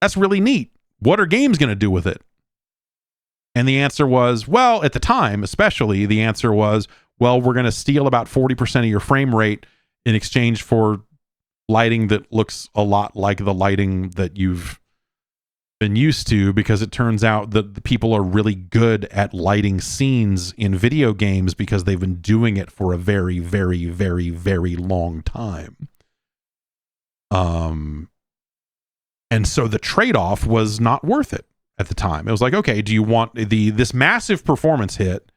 that's really neat. What are games going to do with it? And the answer was, well, at the time, especially, the answer was, well, we're going to steal about 40% of your frame rate in exchange for lighting that looks a lot like the lighting that you've been used to, because it turns out that the people are really good at lighting scenes in video games because they've been doing it for a very, very, very, very long time. And so the trade-off was not worth it. At the time, it was like, okay, do you want this massive performance hit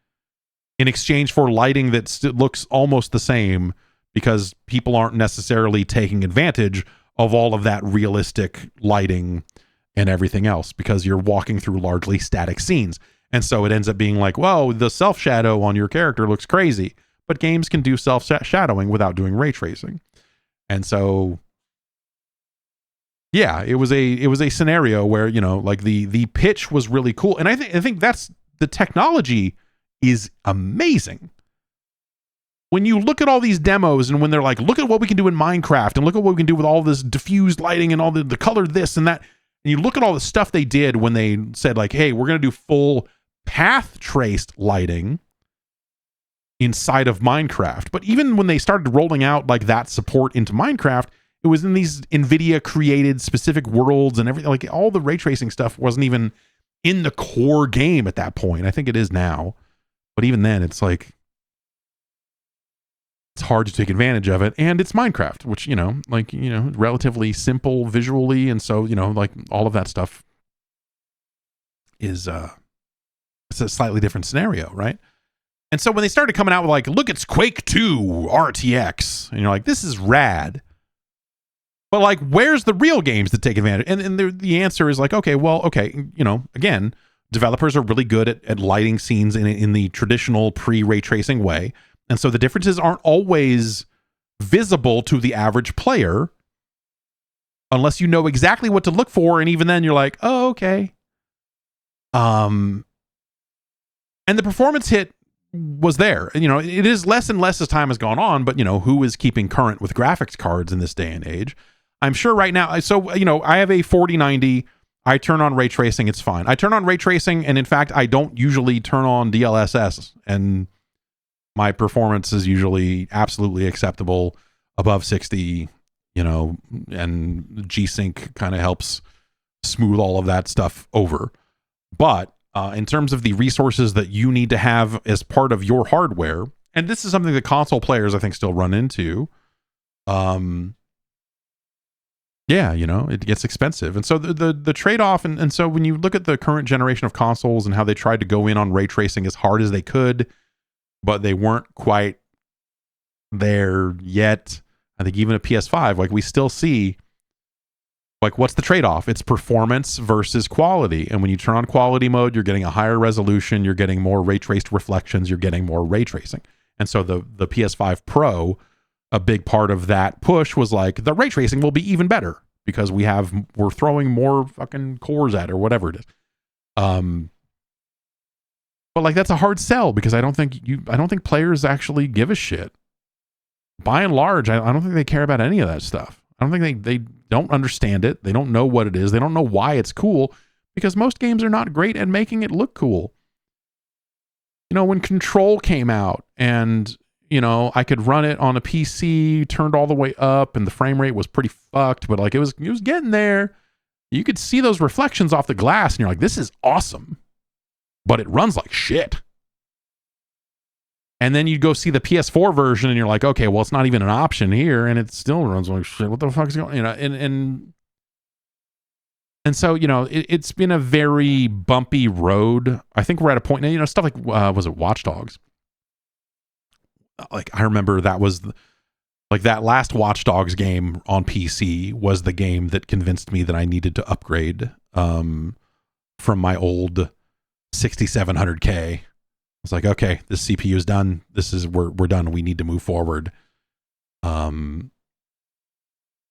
in exchange for lighting that looks almost the same because people aren't necessarily taking advantage of all of that realistic lighting and everything else because you're walking through largely static scenes. And so it ends up being like, well, the self-shadow on your character looks crazy, but games can do self-shadowing without doing ray tracing. And so yeah, it was a scenario where, you know, like the pitch was really cool. And I think that's, the technology is amazing. When you look at all these demos and when they're like, look at what we can do in Minecraft and look at what we can do with all this diffused lighting and all the color this and that. And you look at all the stuff they did when they said like, hey, we're going to do full path traced lighting inside of Minecraft. But even when they started rolling out like that support into Minecraft, it was in these NVIDIA created specific worlds and everything. Like all the ray tracing stuff wasn't even in the core game at that point. I think it is now. But even then, it's like, it's hard to take advantage of it. And it's Minecraft, which, relatively simple visually. And so, like all of that stuff is, it's a slightly different scenario, right? And so when they started coming out with like, look, it's Quake 2 RTX, and you're like, this is rad. But like, where's the real games that take advantage? And the answer is like, okay, again, developers are really good at lighting scenes in the traditional pre-ray tracing way. And so the differences aren't always visible to the average player unless you know exactly what to look for. And even then you're like, oh, okay. And the performance hit was there. It is less and less as time has gone on, but who is keeping current with graphics cards in this day and age? I'm sure right now. So, I have a 4090. I turn on ray tracing. It's fine. I turn on ray tracing. And in fact, I don't usually turn on DLSS, and my performance is usually absolutely acceptable above 60, and G-Sync kind of helps smooth all of that stuff over. But in terms of the resources that you need to have as part of your hardware, and this is something that console players, I think, still run into, it gets expensive. And so the trade-off, and so when you look at the current generation of consoles and how they tried to go in on ray tracing as hard as they could, but they weren't quite there yet. I think even a PS5, like we still see, like, what's the trade-off? It's performance versus quality. And when you turn on quality mode, you're getting a higher resolution, you're getting more ray traced reflections, you're getting more ray tracing. And so the PS5 Pro, a big part of that push was like, the ray tracing will be even better because we're throwing more fucking cores at it or whatever it is. But like, that's a hard sell because I don't think players actually give a shit. By and large, I don't think they care about any of that stuff. I don't think they don't understand it. They don't know what it is. They don't know why it's cool because most games are not great at making it look cool. When Control came out and, I could run it on a PC, turned all the way up, and the frame rate was pretty fucked, but like it was getting there. You could see those reflections off the glass and you're like, this is awesome. But it runs like shit. And then you go see the PS4 version and you're like, okay, well, it's not even an option here and it still runs like shit. What the fuck is going on? And so, it's been a very bumpy road. I think we're at a point now, stuff like, was it Watch Dogs? Like, I remember that was like that last Watch Dogs game on PC was the game that convinced me that I needed to upgrade from my old 6700K. I was like, okay, this CPU is done. We're done. We need to move forward. And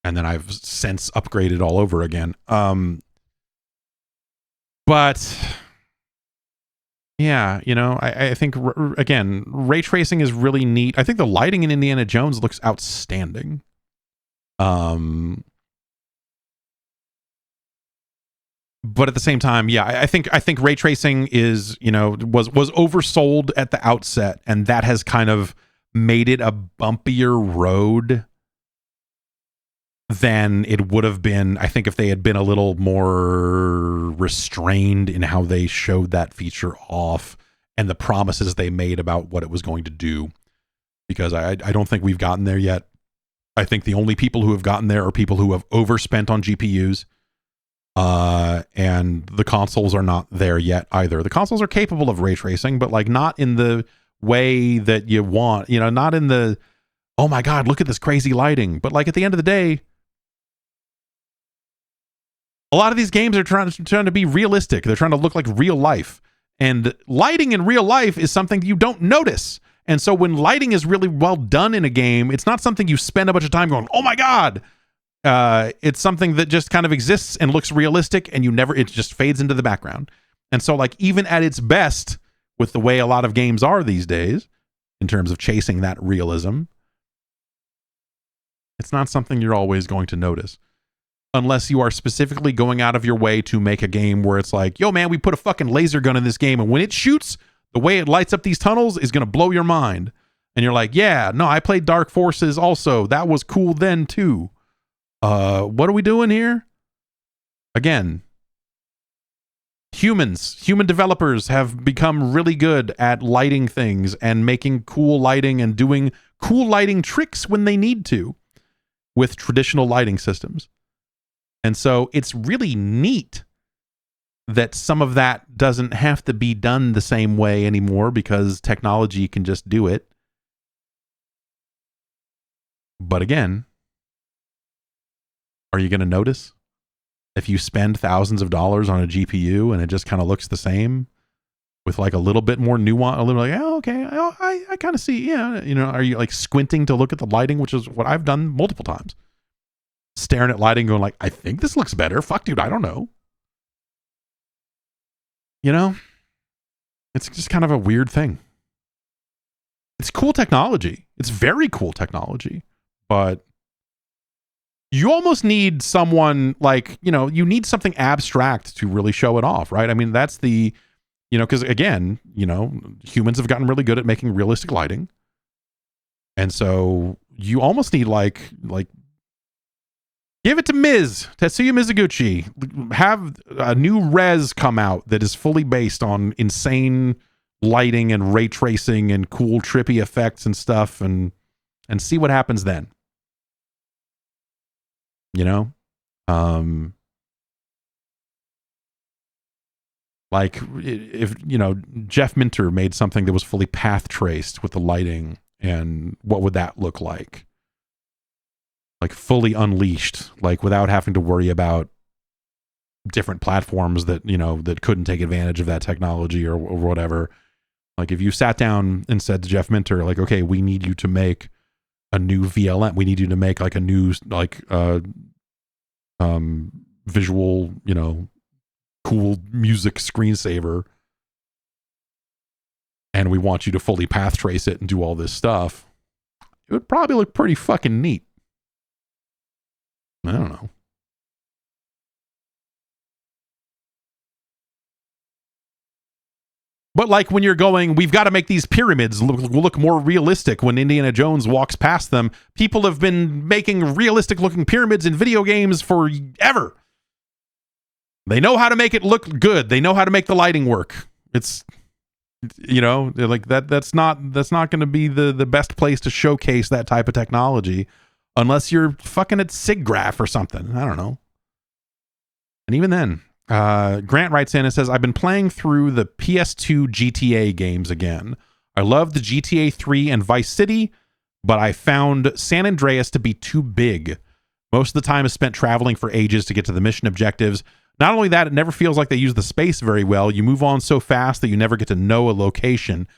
then I've since upgraded all over again. But yeah, I think again, ray tracing is really neat. I think the lighting in Indiana Jones looks outstanding. But at the same time, yeah, I think ray tracing is, was oversold at the outset, and that has kind of made it a bumpier road than it would have been, I think, if they had been a little more restrained in how they showed that feature off and the promises they made about what it was going to do. Because I don't think we've gotten there yet. I think the only people who have gotten there are people who have overspent on GPUs. And the consoles are not there yet either. The consoles are capable of ray tracing, but like not in the way that you want, not in the, oh my God, look at this crazy lighting. But like at the end of the day, a lot of these games are trying to be realistic. They're trying to look like real life, and lighting in real life is something you don't notice. And so when lighting is really well done in a game, it's not something you spend a bunch of time going, oh my God. It's something that just kind of exists and looks realistic, and it just fades into the background. And so like even at its best, with the way a lot of games are these days in terms of chasing that realism, it's not something you're always going to notice unless you are specifically going out of your way to make a game where it's like, yo man, we put a fucking laser gun in this game, and when it shoots, the way it lights up these tunnels is going to blow your mind. And you're like, yeah, no, I played Dark Forces also. That was cool then too. What are we doing here? Again, human developers have become really good at lighting things and making cool lighting and doing cool lighting tricks when they need to with traditional lighting systems. And so it's really neat that some of that doesn't have to be done the same way anymore because technology can just do it. But again, are you going to notice if you spend thousands of dollars on a GPU and it just kind of looks the same with like a little bit more nuance, a little like, oh, okay, I kind of see, yeah, you know, are you like squinting to look at the lighting, which is what I've done multiple times, staring at lighting going like, I think this looks better. Fuck, dude, I don't know. You know, it's just kind of a weird thing. It's cool technology. It's very cool technology, but you almost need someone like, you know, you need something abstract to really show it off, right? I mean, that's the, you know, because again, you know, humans have gotten really good at making realistic lighting. And so you almost need like give it to Tetsuya Mizuguchi. Have a new res come out that is fully based on insane lighting and ray tracing and cool trippy effects and stuff, and see what happens then. You know? Like if, you know, Jeff Minter made something that was fully path traced with the lighting, and what would that look like? Like fully unleashed, like without having to worry about different platforms that, you know, that couldn't take advantage of that technology or whatever. Like if you sat down and said to Jeff Minter, like, okay, we need you to make a new VLM. We need you to make like a new, like, visual, you know, cool music screensaver. And we want you to fully path trace it and do all this stuff. It would probably look pretty fucking neat. I don't know. But like when you're going, we've got to make these pyramids look more realistic. When Indiana Jones walks past them, people have been making realistic looking pyramids in video games forever. They know how to make it look good. They know how to make the lighting work. It's, you know, like that's not going to be the best place to showcase that type of technology unless you're fucking at SIGGRAPH or something. I don't know. And even then, Grant writes in and says, I've been playing through the PS2 GTA games again. I love the GTA 3 and Vice City, but I found San Andreas to be too big. Most of the time is spent traveling for ages to get to the mission objectives. Not only that, it never feels like they use the space very well. You move on so fast that you never get to know a location.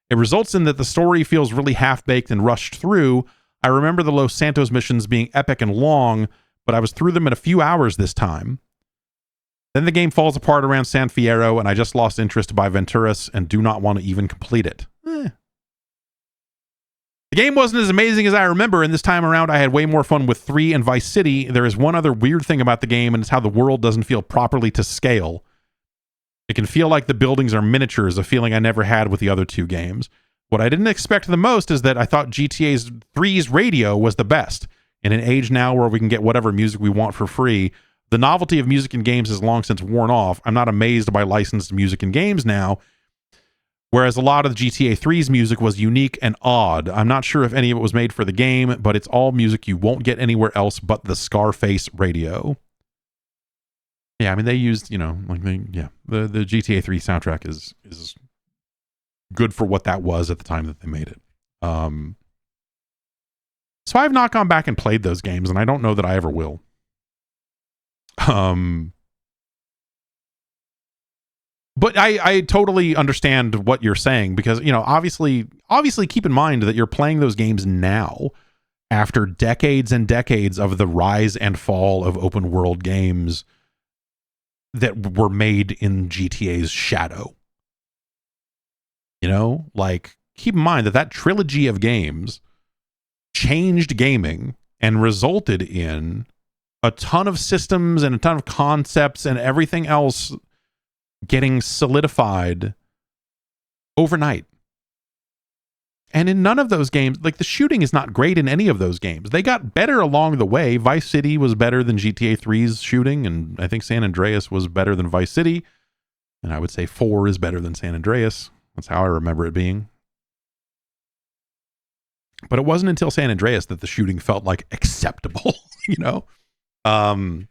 It results in that the story feels really half-baked and rushed through. I remember the Los Santos missions being epic and long, but I was through them in a few hours this time. Then the game falls apart around San Fierro, and I just lost interest by Venturas and do not want to even complete it. The game wasn't as amazing as I remember, and this time around I had way more fun with 3 and Vice City. There is one other weird thing about the game, and it's how the world doesn't feel properly to scale. It can feel like the buildings are miniatures, a feeling I never had with the other 2 games. What I didn't expect the most is that I thought GTA 3's radio was the best. In an age now where we can get whatever music we want for free, the novelty of music in games has long since worn off. I'm not amazed by licensed music in games now, whereas a lot of GTA 3's music was unique and odd. I'm not sure if any of it was made for the game, but it's all music you won't get anywhere else but the Scarface radio. Yeah, I mean, they used, you know, like the GTA 3 soundtrack is good for what that was at the time that they made it. So I've not gone back and played those games, and I don't know that I ever will. But I totally understand what you're saying because, you know, obviously keep in mind that you're playing those games now after decades and decades of the rise and fall of open world games that were made in GTA's shadow. You know, like keep in mind that trilogy of games changed gaming and resulted in a ton of systems and a ton of concepts and everything else getting solidified overnight. And in none of those games, like the shooting is not great in any of those games. They got better along the way. Vice City was better than GTA 3's shooting, and I think San Andreas was better than Vice City. And I would say 4 is better than San Andreas. That's how I remember it being. But it wasn't until San Andreas that the shooting felt like acceptable, you know? And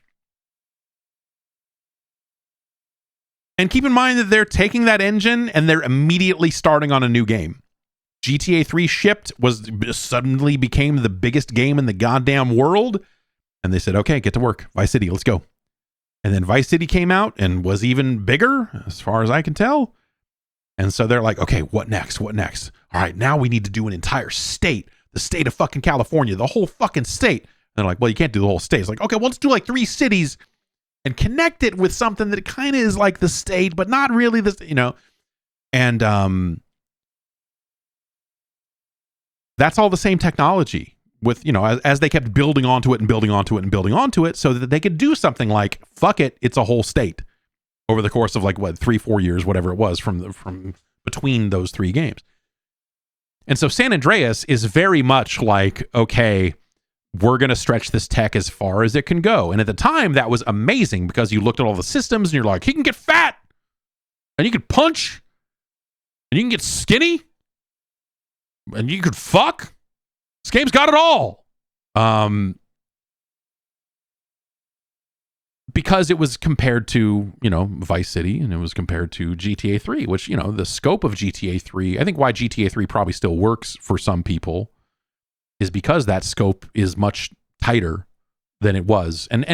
keep in mind that they're taking that engine and they're immediately starting on a new game. GTA 3 shipped, suddenly became the biggest game in the goddamn world. And they said, okay, get to work. Vice City, let's go. And then Vice City came out and was even bigger, as far as I can tell. And so they're like, okay, what next? What next? All right, now we need to do an entire state. The state of fucking California, the whole fucking state. And they're like, well, you can't do the whole state. It's like, okay, well, let's do like 3 cities and connect it with something that kind of is like the state, but not really the, you know. And that's all the same technology with, you know, as they kept building onto it and building onto it and building onto it so that they could do something like, fuck it, it's a whole state over the course of like, what, 3-4 years, whatever it was from between those 3 games. And so San Andreas is very much like, okay, we're going to stretch this tech as far as it can go. And at the time, that was amazing because you looked at all the systems and you're like, he can get fat and you can punch and you can get skinny and you could fuck. This game's got it all. Because it was compared to, you know, Vice City, and it was compared to GTA 3, which, you know, the scope of GTA 3, I think why GTA 3 probably still works for some people is because that scope is much tighter than it was, and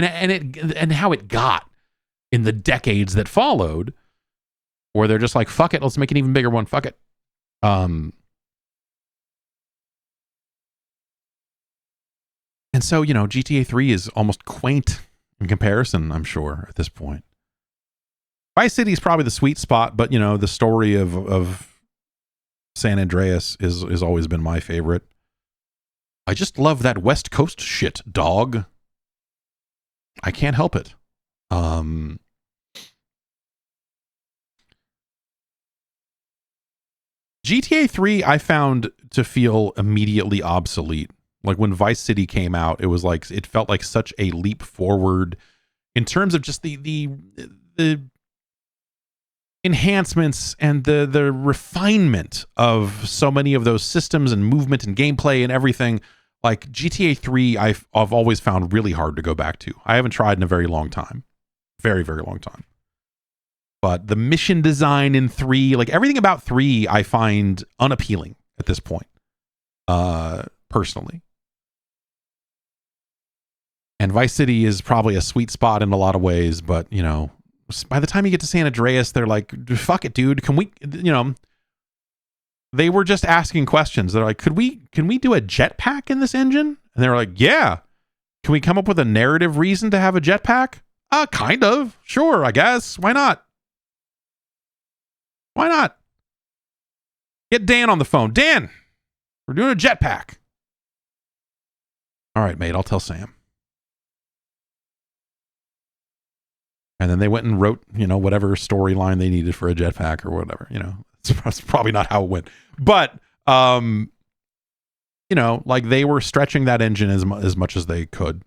how it got in the decades that followed, where they're just like, fuck it, let's make an even bigger one, fuck it. And so, you know, GTA 3 is almost quaint in comparison, I'm sure, at this point. Vice City is probably the sweet spot, but, you know, the story of San Andreas is always been my favorite. I just love that West Coast shit, dog. I can't help it. GTA 3 I found to feel immediately obsolete. Like when Vice City came out, it was like, it felt like such a leap forward in terms of just the enhancements and the refinement of so many of those systems and movement and gameplay and everything. Like GTA 3, I've always found really hard to go back to. I haven't tried in a very long time. Very, very long time. But the mission design in 3, like everything about 3, I find unappealing at this point, personally. And Vice City is probably a sweet spot in a lot of ways, but, you know, by the time you get to San Andreas, they're like, fuck it, dude. Can we, you know, they were just asking questions. They're like, can we do a jetpack in this engine? And they were like, yeah. Can we come up with a narrative reason to have a jetpack? Kind of. Sure, I guess. Why not? Why not? Get Dan on the phone. Dan, we're doing a jetpack. All right, mate, I'll tell Sam. And then they went and wrote, you know, whatever storyline they needed for a jetpack or whatever, you know. That's probably not how it went. But, you know, like they were stretching that engine as much as they could.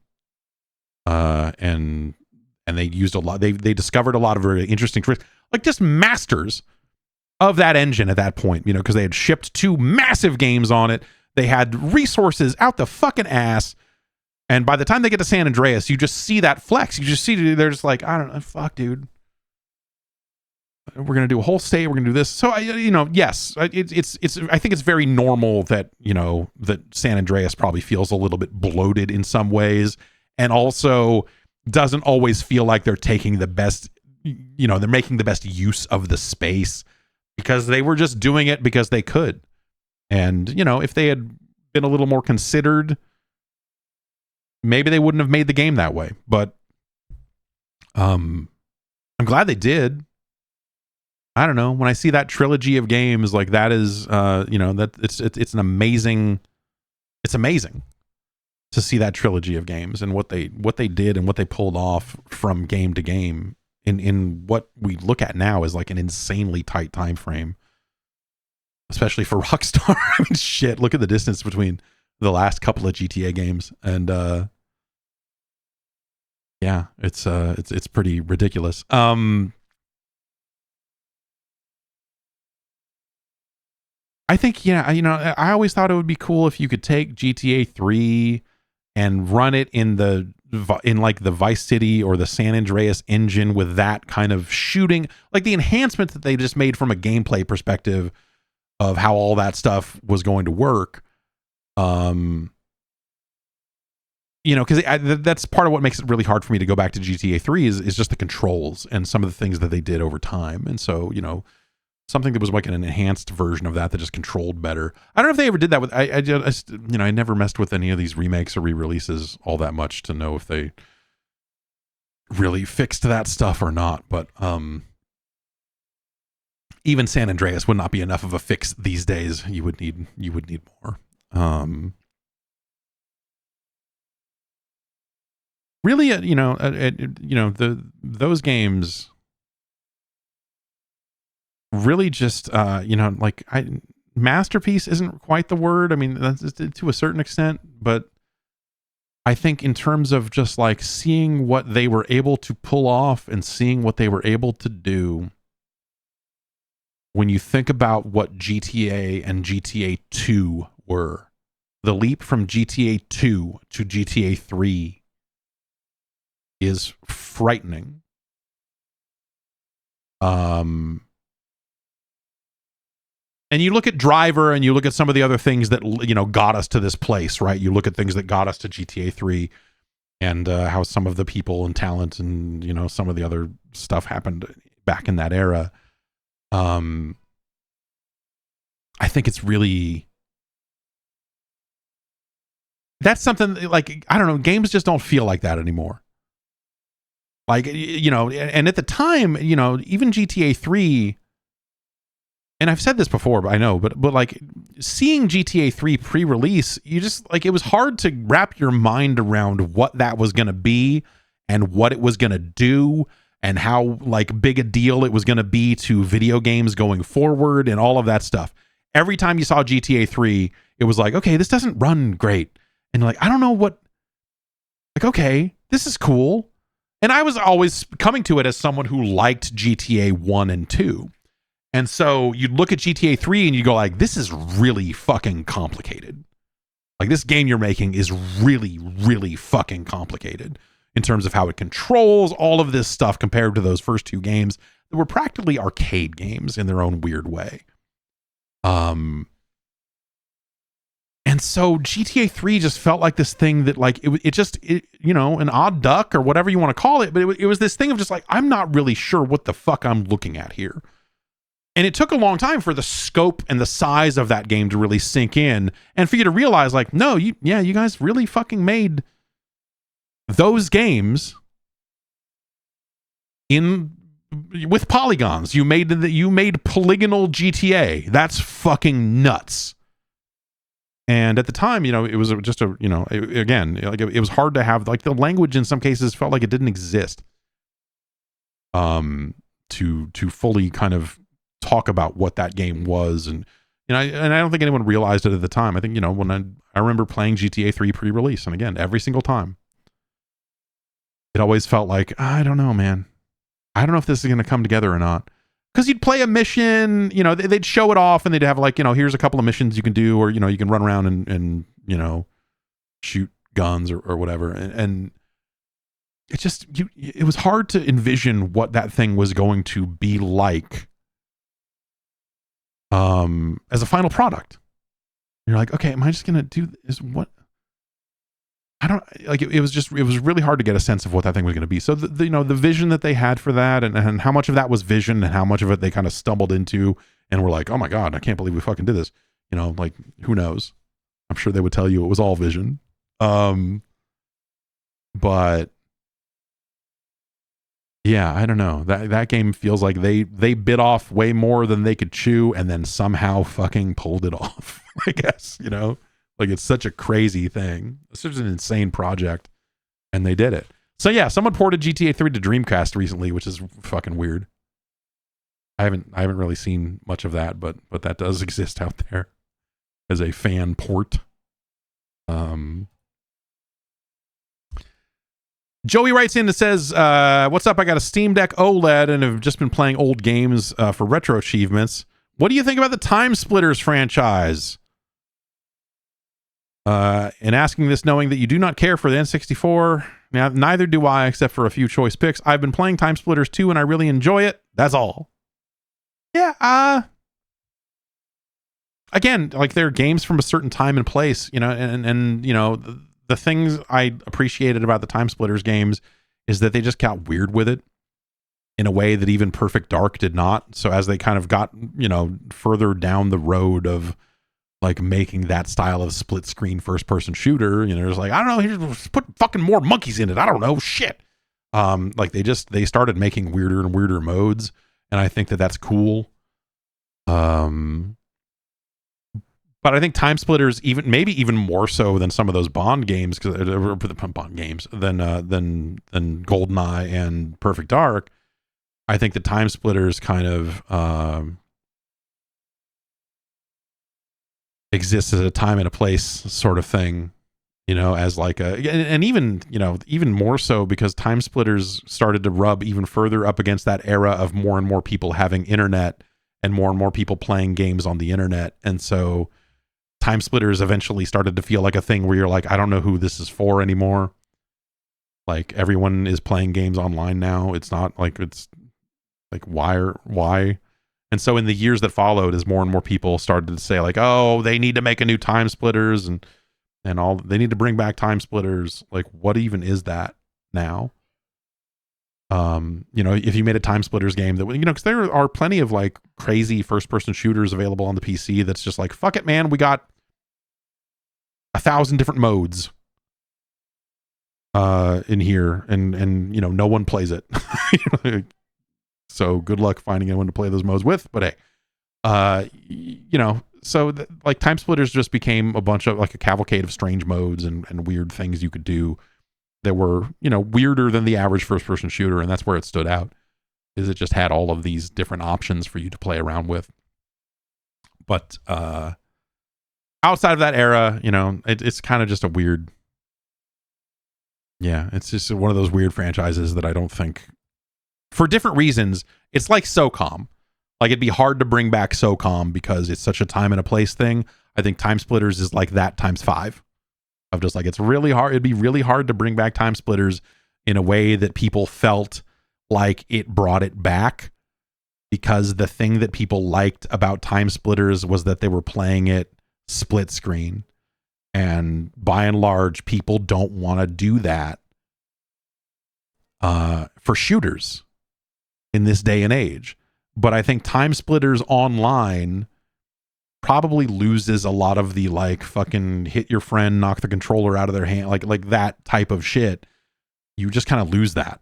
And they used a lot. They discovered a lot of very interesting tricks, like just masters of that engine at that point, you know, because they had shipped 2 massive games on it. They had resources out the fucking ass. And by the time they get to San Andreas, you just see that flex. You just see they're just like, I don't know, fuck, dude. We're gonna do a whole state. We're gonna do this. So you know, yes, it's. I think it's very normal that, you know, that San Andreas probably feels a little bit bloated in some ways, and also doesn't always feel like they're taking the best. You know, they're making the best use of the space because they were just doing it because they could. And you know, if they had been a little more considered, maybe they wouldn't have made the game that way, but I'm glad they did. I don't know. When I see that trilogy of games, like that is, you know, that it's an amazing. It's amazing to see that trilogy of games and what they did and what they pulled off from game to game in what we look at now is like an insanely tight time frame. especially for Rockstar. I mean, shit, look at the distance between the last couple of GTA games, and yeah, it's pretty ridiculous. I think, yeah, you know, I always thought it would be cool if you could take GTA 3 and run it in like the Vice City or the San Andreas engine with that kind of shooting, like the enhancements that they just made from a gameplay perspective of how all that stuff was going to work. You know, because that's part of what makes it really hard for me to go back to GTA 3 is just the controls and some of the things that they did over time. And so, you know, something that was like an enhanced version of that just controlled better. I don't know if they ever did that with, I just, you know, I never messed with any of these remakes or re-releases all that much to know if they really fixed that stuff or not. But even San Andreas would not be enough of a fix these days. You would need more. Really, you know, those games really just, you know, like masterpiece isn't quite the word. I mean, that's to a certain extent, but I think in terms of just like seeing what they were able to pull off and seeing what they were able to do, when you think about what GTA and GTA 2 were, the leap from GTA 2 to GTA 3 is frightening. And you look at Driver and you look at some of the other things that, you know, got us to this place, right? You look at things that got us to GTA 3 and how some of the people and talent and, you know, some of the other stuff happened back in that era. I think it's really, that's something like, I don't know, games just don't feel like that anymore. Like, you know, and at the time, you know, even GTA 3, and I've said this before, but I know, but like seeing GTA 3 pre-release, you just like, it was hard to wrap your mind around what that was going to be and what it was going to do and how like big a deal it was going to be to video games going forward and all of that stuff. Every time you saw GTA 3, it was like, okay, this doesn't run great. And like, I don't know what, like, okay, this is cool. And I was always coming to it as someone who liked GTA 1 and 2. And so you'd look at GTA 3 and you go like, this is really fucking complicated. Like this game you're making is really, really fucking complicated in terms of how it controls all of this stuff compared to those first two games that were practically arcade games in their own weird way. And so GTA 3 just felt like this thing that like, it just, you know, an odd duck or whatever you want to call it. But it was this thing of just like, I'm not really sure what the fuck I'm looking at here. And it took a long time for the scope and the size of that game to really sink in and for you to realize like, no, you guys really fucking made those games with polygons. You made polygonal GTA. That's fucking nuts. And at the time, you know, it was just a, you know, again, like it was hard to have, like the language in some cases felt like it didn't exist to fully kind of talk about what that game was. And, you know, and I don't think anyone realized it at the time. I think, you know, when I remember playing GTA 3 pre-release, and again, every single time, it always felt like, I don't know, man. I don't know if this is going to come together or not. Because you'd play a mission, you know, they'd show it off and they'd have like, you know, here's a couple of missions you can do, or, you know, you can run around and you know, shoot guns or whatever. And it just, it was hard to envision what that thing was going to be like as a final product. You're like, okay, am I just going to do this? What? I don't like it was really hard to get a sense of what that thing was going to be. So the you know, the vision that they had for that and how much of that was vision and how much of it they kind of stumbled into and were like, oh my God, I can't believe we fucking did this. You know, like who knows? I'm sure they would tell you it was all vision. But yeah, I don't know. That game feels like they bit off way more than they could chew and then somehow fucking pulled it off, I guess, you know? Like it's such a crazy thing. It's just an insane project, and they did it. So yeah, someone ported GTA 3 to Dreamcast recently, which is fucking weird. I haven't really seen much of that, but that does exist out there as a fan port. Joey writes in and says, what's up? I got a Steam Deck OLED and have just been playing old games for retro achievements. What do you think about the Time Splitters franchise? And asking this knowing that you do not care for the N64. Now, neither do I, except for a few choice picks. I've been playing Time Splitters 2 and I really enjoy it. That's all. Yeah, again, like they're games from a certain time and place, you know, and you know, the things I appreciated about the Time Splitters games is that they just got weird with it in a way that even Perfect Dark did not. So as they kind of got, you know, further down the road of like making that style of split screen first person shooter, you know, it's like, I don't know, just put fucking more monkeys in it. I don't know, shit. Like they started making weirder and weirder modes, and I think that that's cool. But I think Time Splitters maybe even more so than some of those Bond games, because Bond games than GoldenEye and Perfect Dark. I think the Time Splitters kind of exists as a time and a place sort of thing, you know, as like and even, you know, even more so because Time Splitters started to rub even further up against that era of more and more people having internet and more people playing games on the internet, and so Time Splitters eventually started to feel like a thing where you're like, I don't know who this is for anymore. Like everyone is playing games online now. It's not like, it's like, why? And so in the years that followed, as more and more people started to say like, oh, they need to make a new Time Splitters and all, they need to bring back Time Splitters. Like, what even is that now? You know, if you made a Time Splitters game that, you know, because there are plenty of like crazy first person shooters available on the PC that's just like, fuck it, man, we got 1,000 different modes in here, and you know, no one plays it. So good luck finding anyone to play those modes with. But hey, you know, so like Time Splitters just became a bunch of like a cavalcade of strange modes and weird things you could do that were, you know, weirder than the average first person shooter, and that's where it stood out, is it just had all of these different options for you to play around with. But outside of that era, you know, it's kind of just a weird, yeah, it's just one of those weird franchises that I don't think, for different reasons, it's like SOCOM. Like, it'd be hard to bring back SOCOM because it's such a time and a place thing. I think Time Splitters is like that times 5. Of just like, it's really hard. It'd be really hard to bring back Time Splitters in a way that people felt like it brought it back, because the thing that people liked about Time Splitters was that they were playing it split screen. And by and large, people don't want to do that for shooters in this day and age. But I think Time Splitters Online probably loses a lot of the like fucking hit your friend, knock the controller out of their hand, like that type of shit. You just kind of lose that,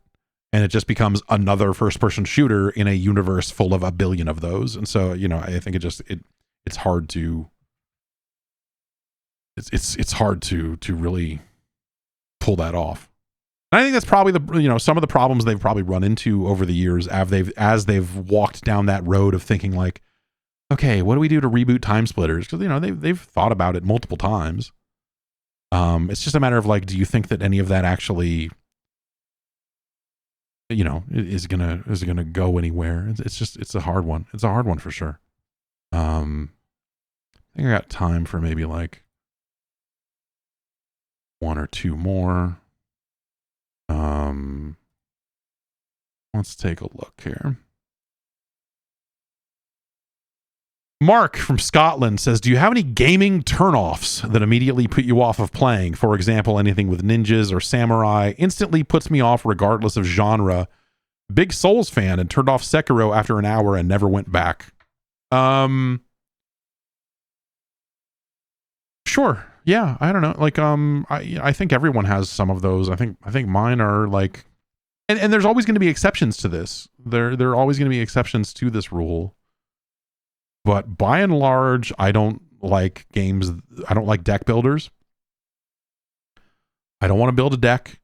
and it just becomes another first person shooter in a universe full of a billion of those. And so, you know, I think it's hard to it's hard to really pull that off. And I think that's probably the, you know, some of the problems they've probably run into over the years as they've walked down that road of thinking like, okay, what do we do to reboot Time Splitters? Because, you know, they've thought about it multiple times. It's just a matter of like, do you think that any of that actually, you know, is gonna go anywhere? It's a hard one. It's a hard one for sure. I think I got time for maybe like one or two more. Let's take a look here. Mark from Scotland says, do you have any gaming turnoffs that immediately put you off of playing? For example, anything with ninjas or samurai instantly puts me off regardless of genre. Big Souls fan and turned off Sekiro after an hour and never went back. Sure. Yeah, I don't know. Like, I think everyone has some of those. I think mine are like, and there's always going to be exceptions to this. There are always going to be exceptions to this rule. But by and large, I don't like games. I don't like deck builders. I don't want to build a deck.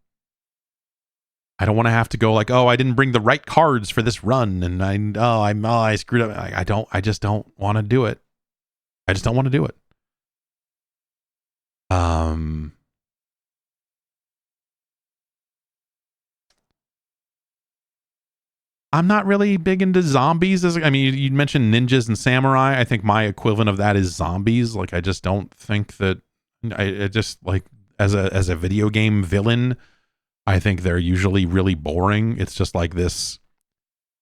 I don't want to have to go like, oh, I didn't bring the right cards for this run, and I screwed up. I just don't want to do it. I just don't want to do it. I'm not really big into zombies. I mean, you mentioned ninjas and samurai. I think my equivalent of that is zombies. Like, I just don't think that. I just like as a video game villain, I think they're usually really boring. It's just like this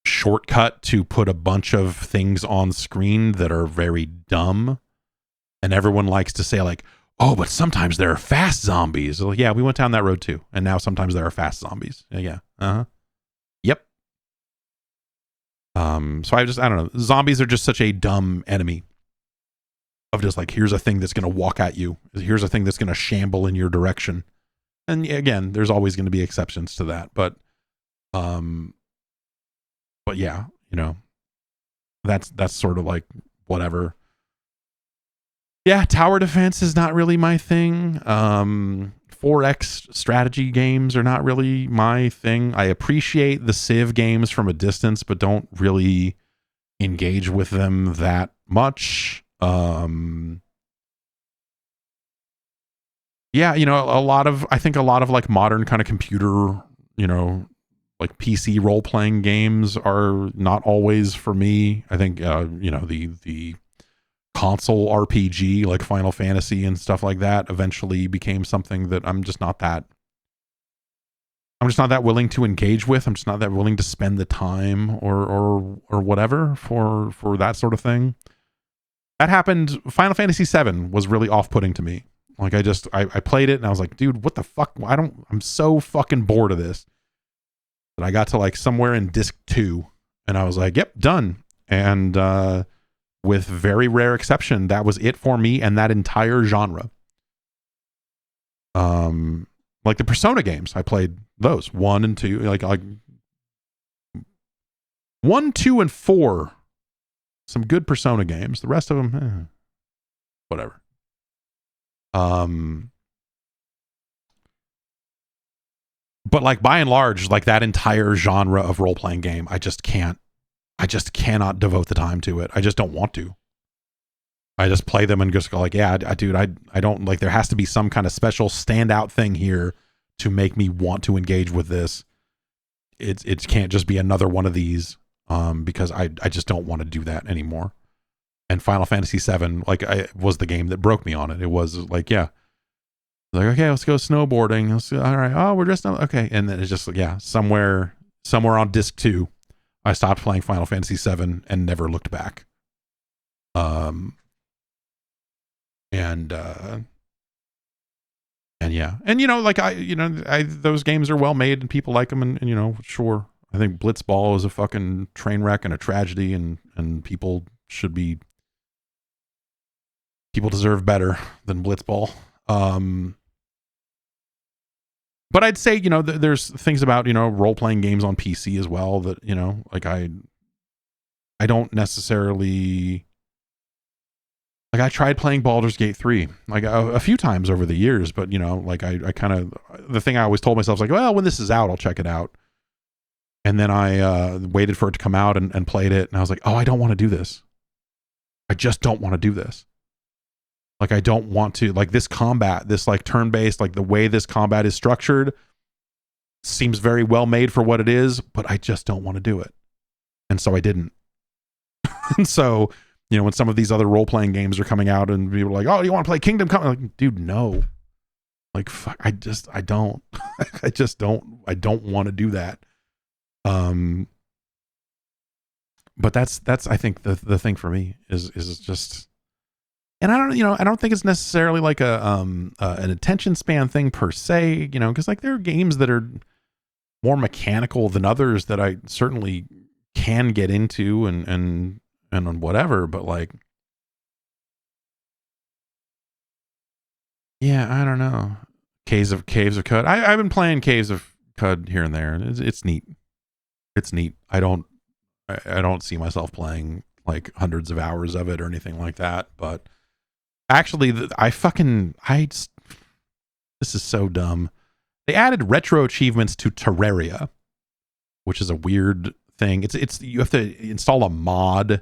shortcut to put a bunch of things on screen that are very dumb. And everyone likes to say like, oh, but sometimes there are fast zombies. Like, yeah, we went down that road too. And now sometimes there are fast zombies. Yeah. Uh-huh. Yep. So I don't know. Zombies are just such a dumb enemy of just like, here's a thing that's going to walk at you. Here's a thing that's going to shamble in your direction. And again, there's always going to be exceptions to that. But yeah, you know, that's sort of like whatever. Yeah. Tower defense is not really my thing. 4X strategy games are not really my thing. I appreciate the Civ games from a distance, but don't really engage with them that much. Yeah, you know, I think a lot of like modern kind of computer, you know, like PC role-playing games are not always for me. I think, you know, the console RPG like Final Fantasy and stuff like that eventually became something that I'm just not that willing to engage with. I'm just not that willing to spend the time or whatever for that sort of thing. That happened. Final Fantasy VII was really off-putting to me. Like I played it and I was like, dude, what the fuck? I'm so fucking bored of this. But I got to like somewhere in disc 2 and I was like, yep, done. And with very rare exception, that was it for me and that entire genre. Like the Persona games, I played those 1 and 2, like 1, 2, and 4. Some good Persona games. The rest of them, whatever. But like by and large, like that entire genre of role-playing game, I just cannot devote the time to it. I just don't want to. I just play them and just go like, yeah, dude, I don't like, there has to be some kind of special standout thing here to make me want to engage with this. It can't just be another one of these, because I just don't want to do that anymore. And Final Fantasy VII, like, was the game that broke me on it. It was like, yeah, like, okay, let's go snowboarding. All right. Oh, we're just okay. And then it's just like, yeah, somewhere on disc 2, I stopped playing Final Fantasy VII and never looked back. And yeah, and you know, like those games are well made and people like them, and you know, sure, I think Blitzball is a fucking train wreck and a tragedy, and people deserve better than Blitzball. But I'd say, you know, there's things about, you know, role-playing games on PC as well that, you know, like I don't necessarily, like I tried playing Baldur's Gate 3 like a few times over the years, but you know, like I kind of, the thing I always told myself is like, well, when this is out, I'll check it out. And then I waited for it to come out and played it, and I was like, oh, I don't want to do this. I just don't want to do this. Like, I don't want to, like, this combat, this like turn-based, like the way this combat is structured seems very well made for what it is, but I just don't want to do it. And so I didn't. And so, you know, when some of these other role-playing games are coming out and people are like, oh, you want to play Kingdom Come? I'm like, dude, no. Like, fuck, I don't. I don't want to do that. But that's I think the thing for me is just, and I don't think it's necessarily like an attention span thing per se, you know, because like there are games that are more mechanical than others that I certainly can get into and whatever, but like, yeah, I don't know. Caves of Cud. I've been playing Caves of Cud here and there. It's neat. It's neat. I don't see myself playing like hundreds of hours of it or anything like that, but actually, this is so dumb. They added retro achievements to Terraria, which is a weird thing. It's you have to install a mod,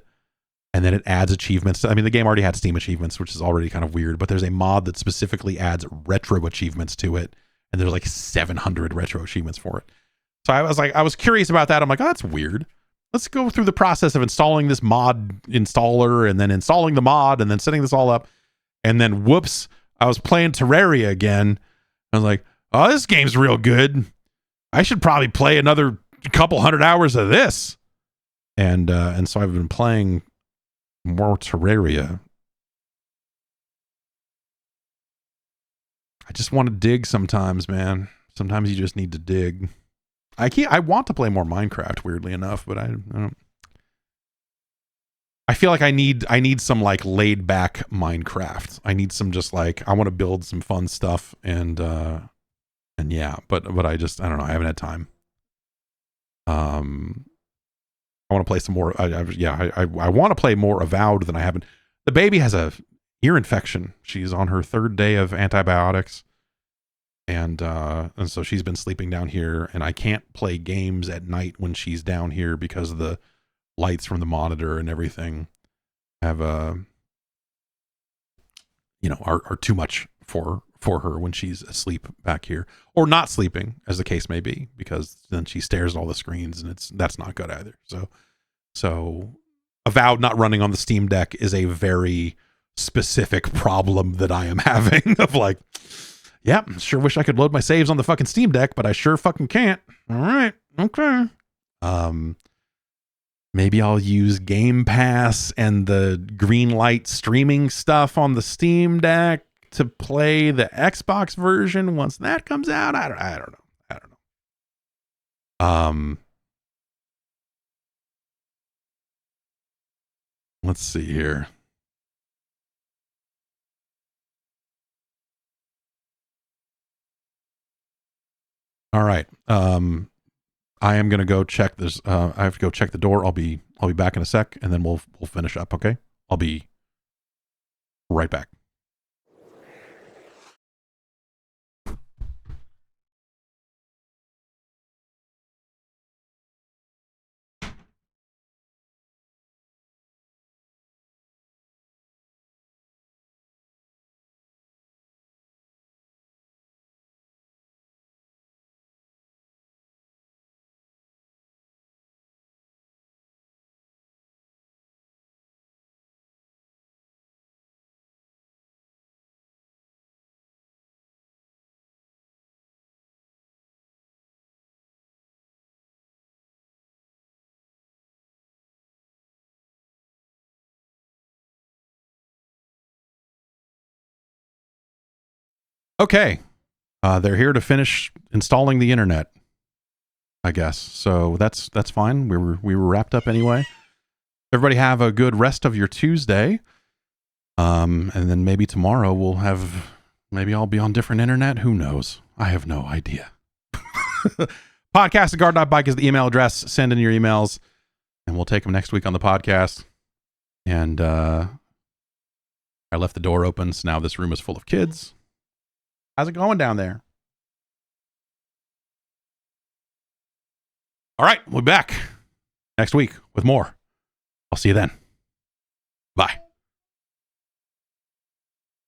and then it adds achievements. I mean, the game already had Steam achievements, which is already kind of weird, but there's a mod that specifically adds retro achievements to it, and there's like 700 retro achievements for it. So I was curious about that. I'm like, oh, that's weird. Let's go through the process of installing this mod installer, and then installing the mod, and then setting this all up. And then whoops, I was playing Terraria again. I was like, oh, this game's real good. I should probably play another couple hundred hours of this. And so I've been playing more Terraria. I just want to dig sometimes, man. Sometimes you just need to dig. I want to play more Minecraft, weirdly enough, but I don't. I feel like I need some like laid back Minecraft. I need some just like, I want to build some fun stuff and yeah, but I don't know. I haven't had time. I want to play some more. I want to play more Avowed than I haven't. The baby has a ear infection. She's on her 3rd day of antibiotics. And so she's been sleeping down here, and I can't play games at night when she's down here because of the lights from the monitor and everything have are too much for her when she's asleep back here, or not sleeping, as the case may be, because then she stares at all the screens, and that's not good either. So Avowed not running on the Steam Deck is a very specific problem that I am having of like, yeah, sure wish I could load my saves on the fucking Steam Deck, but I sure fucking can't. All right. Okay. Maybe I'll use Game Pass and the green light streaming stuff on the Steam Deck to play the Xbox version once that comes out. I don't know. Let's see here. All right. I am gonna go check this. I have to go check the door. I'll be back in a sec, and then we'll finish up. Okay. I'll be right back. Okay. They're here to finish installing the internet, I guess. So that's fine. We were wrapped up anyway. Everybody have a good rest of your Tuesday. And then maybe tomorrow maybe I'll be on different internet. Who knows? I have no idea. Podcast@guard.bike is the email address. Send in your emails, and we'll take them next week on the podcast. And I left the door open, so now this room is full of kids. How's it going down there? All right, we'll be back next week with more. I'll see you then. Bye.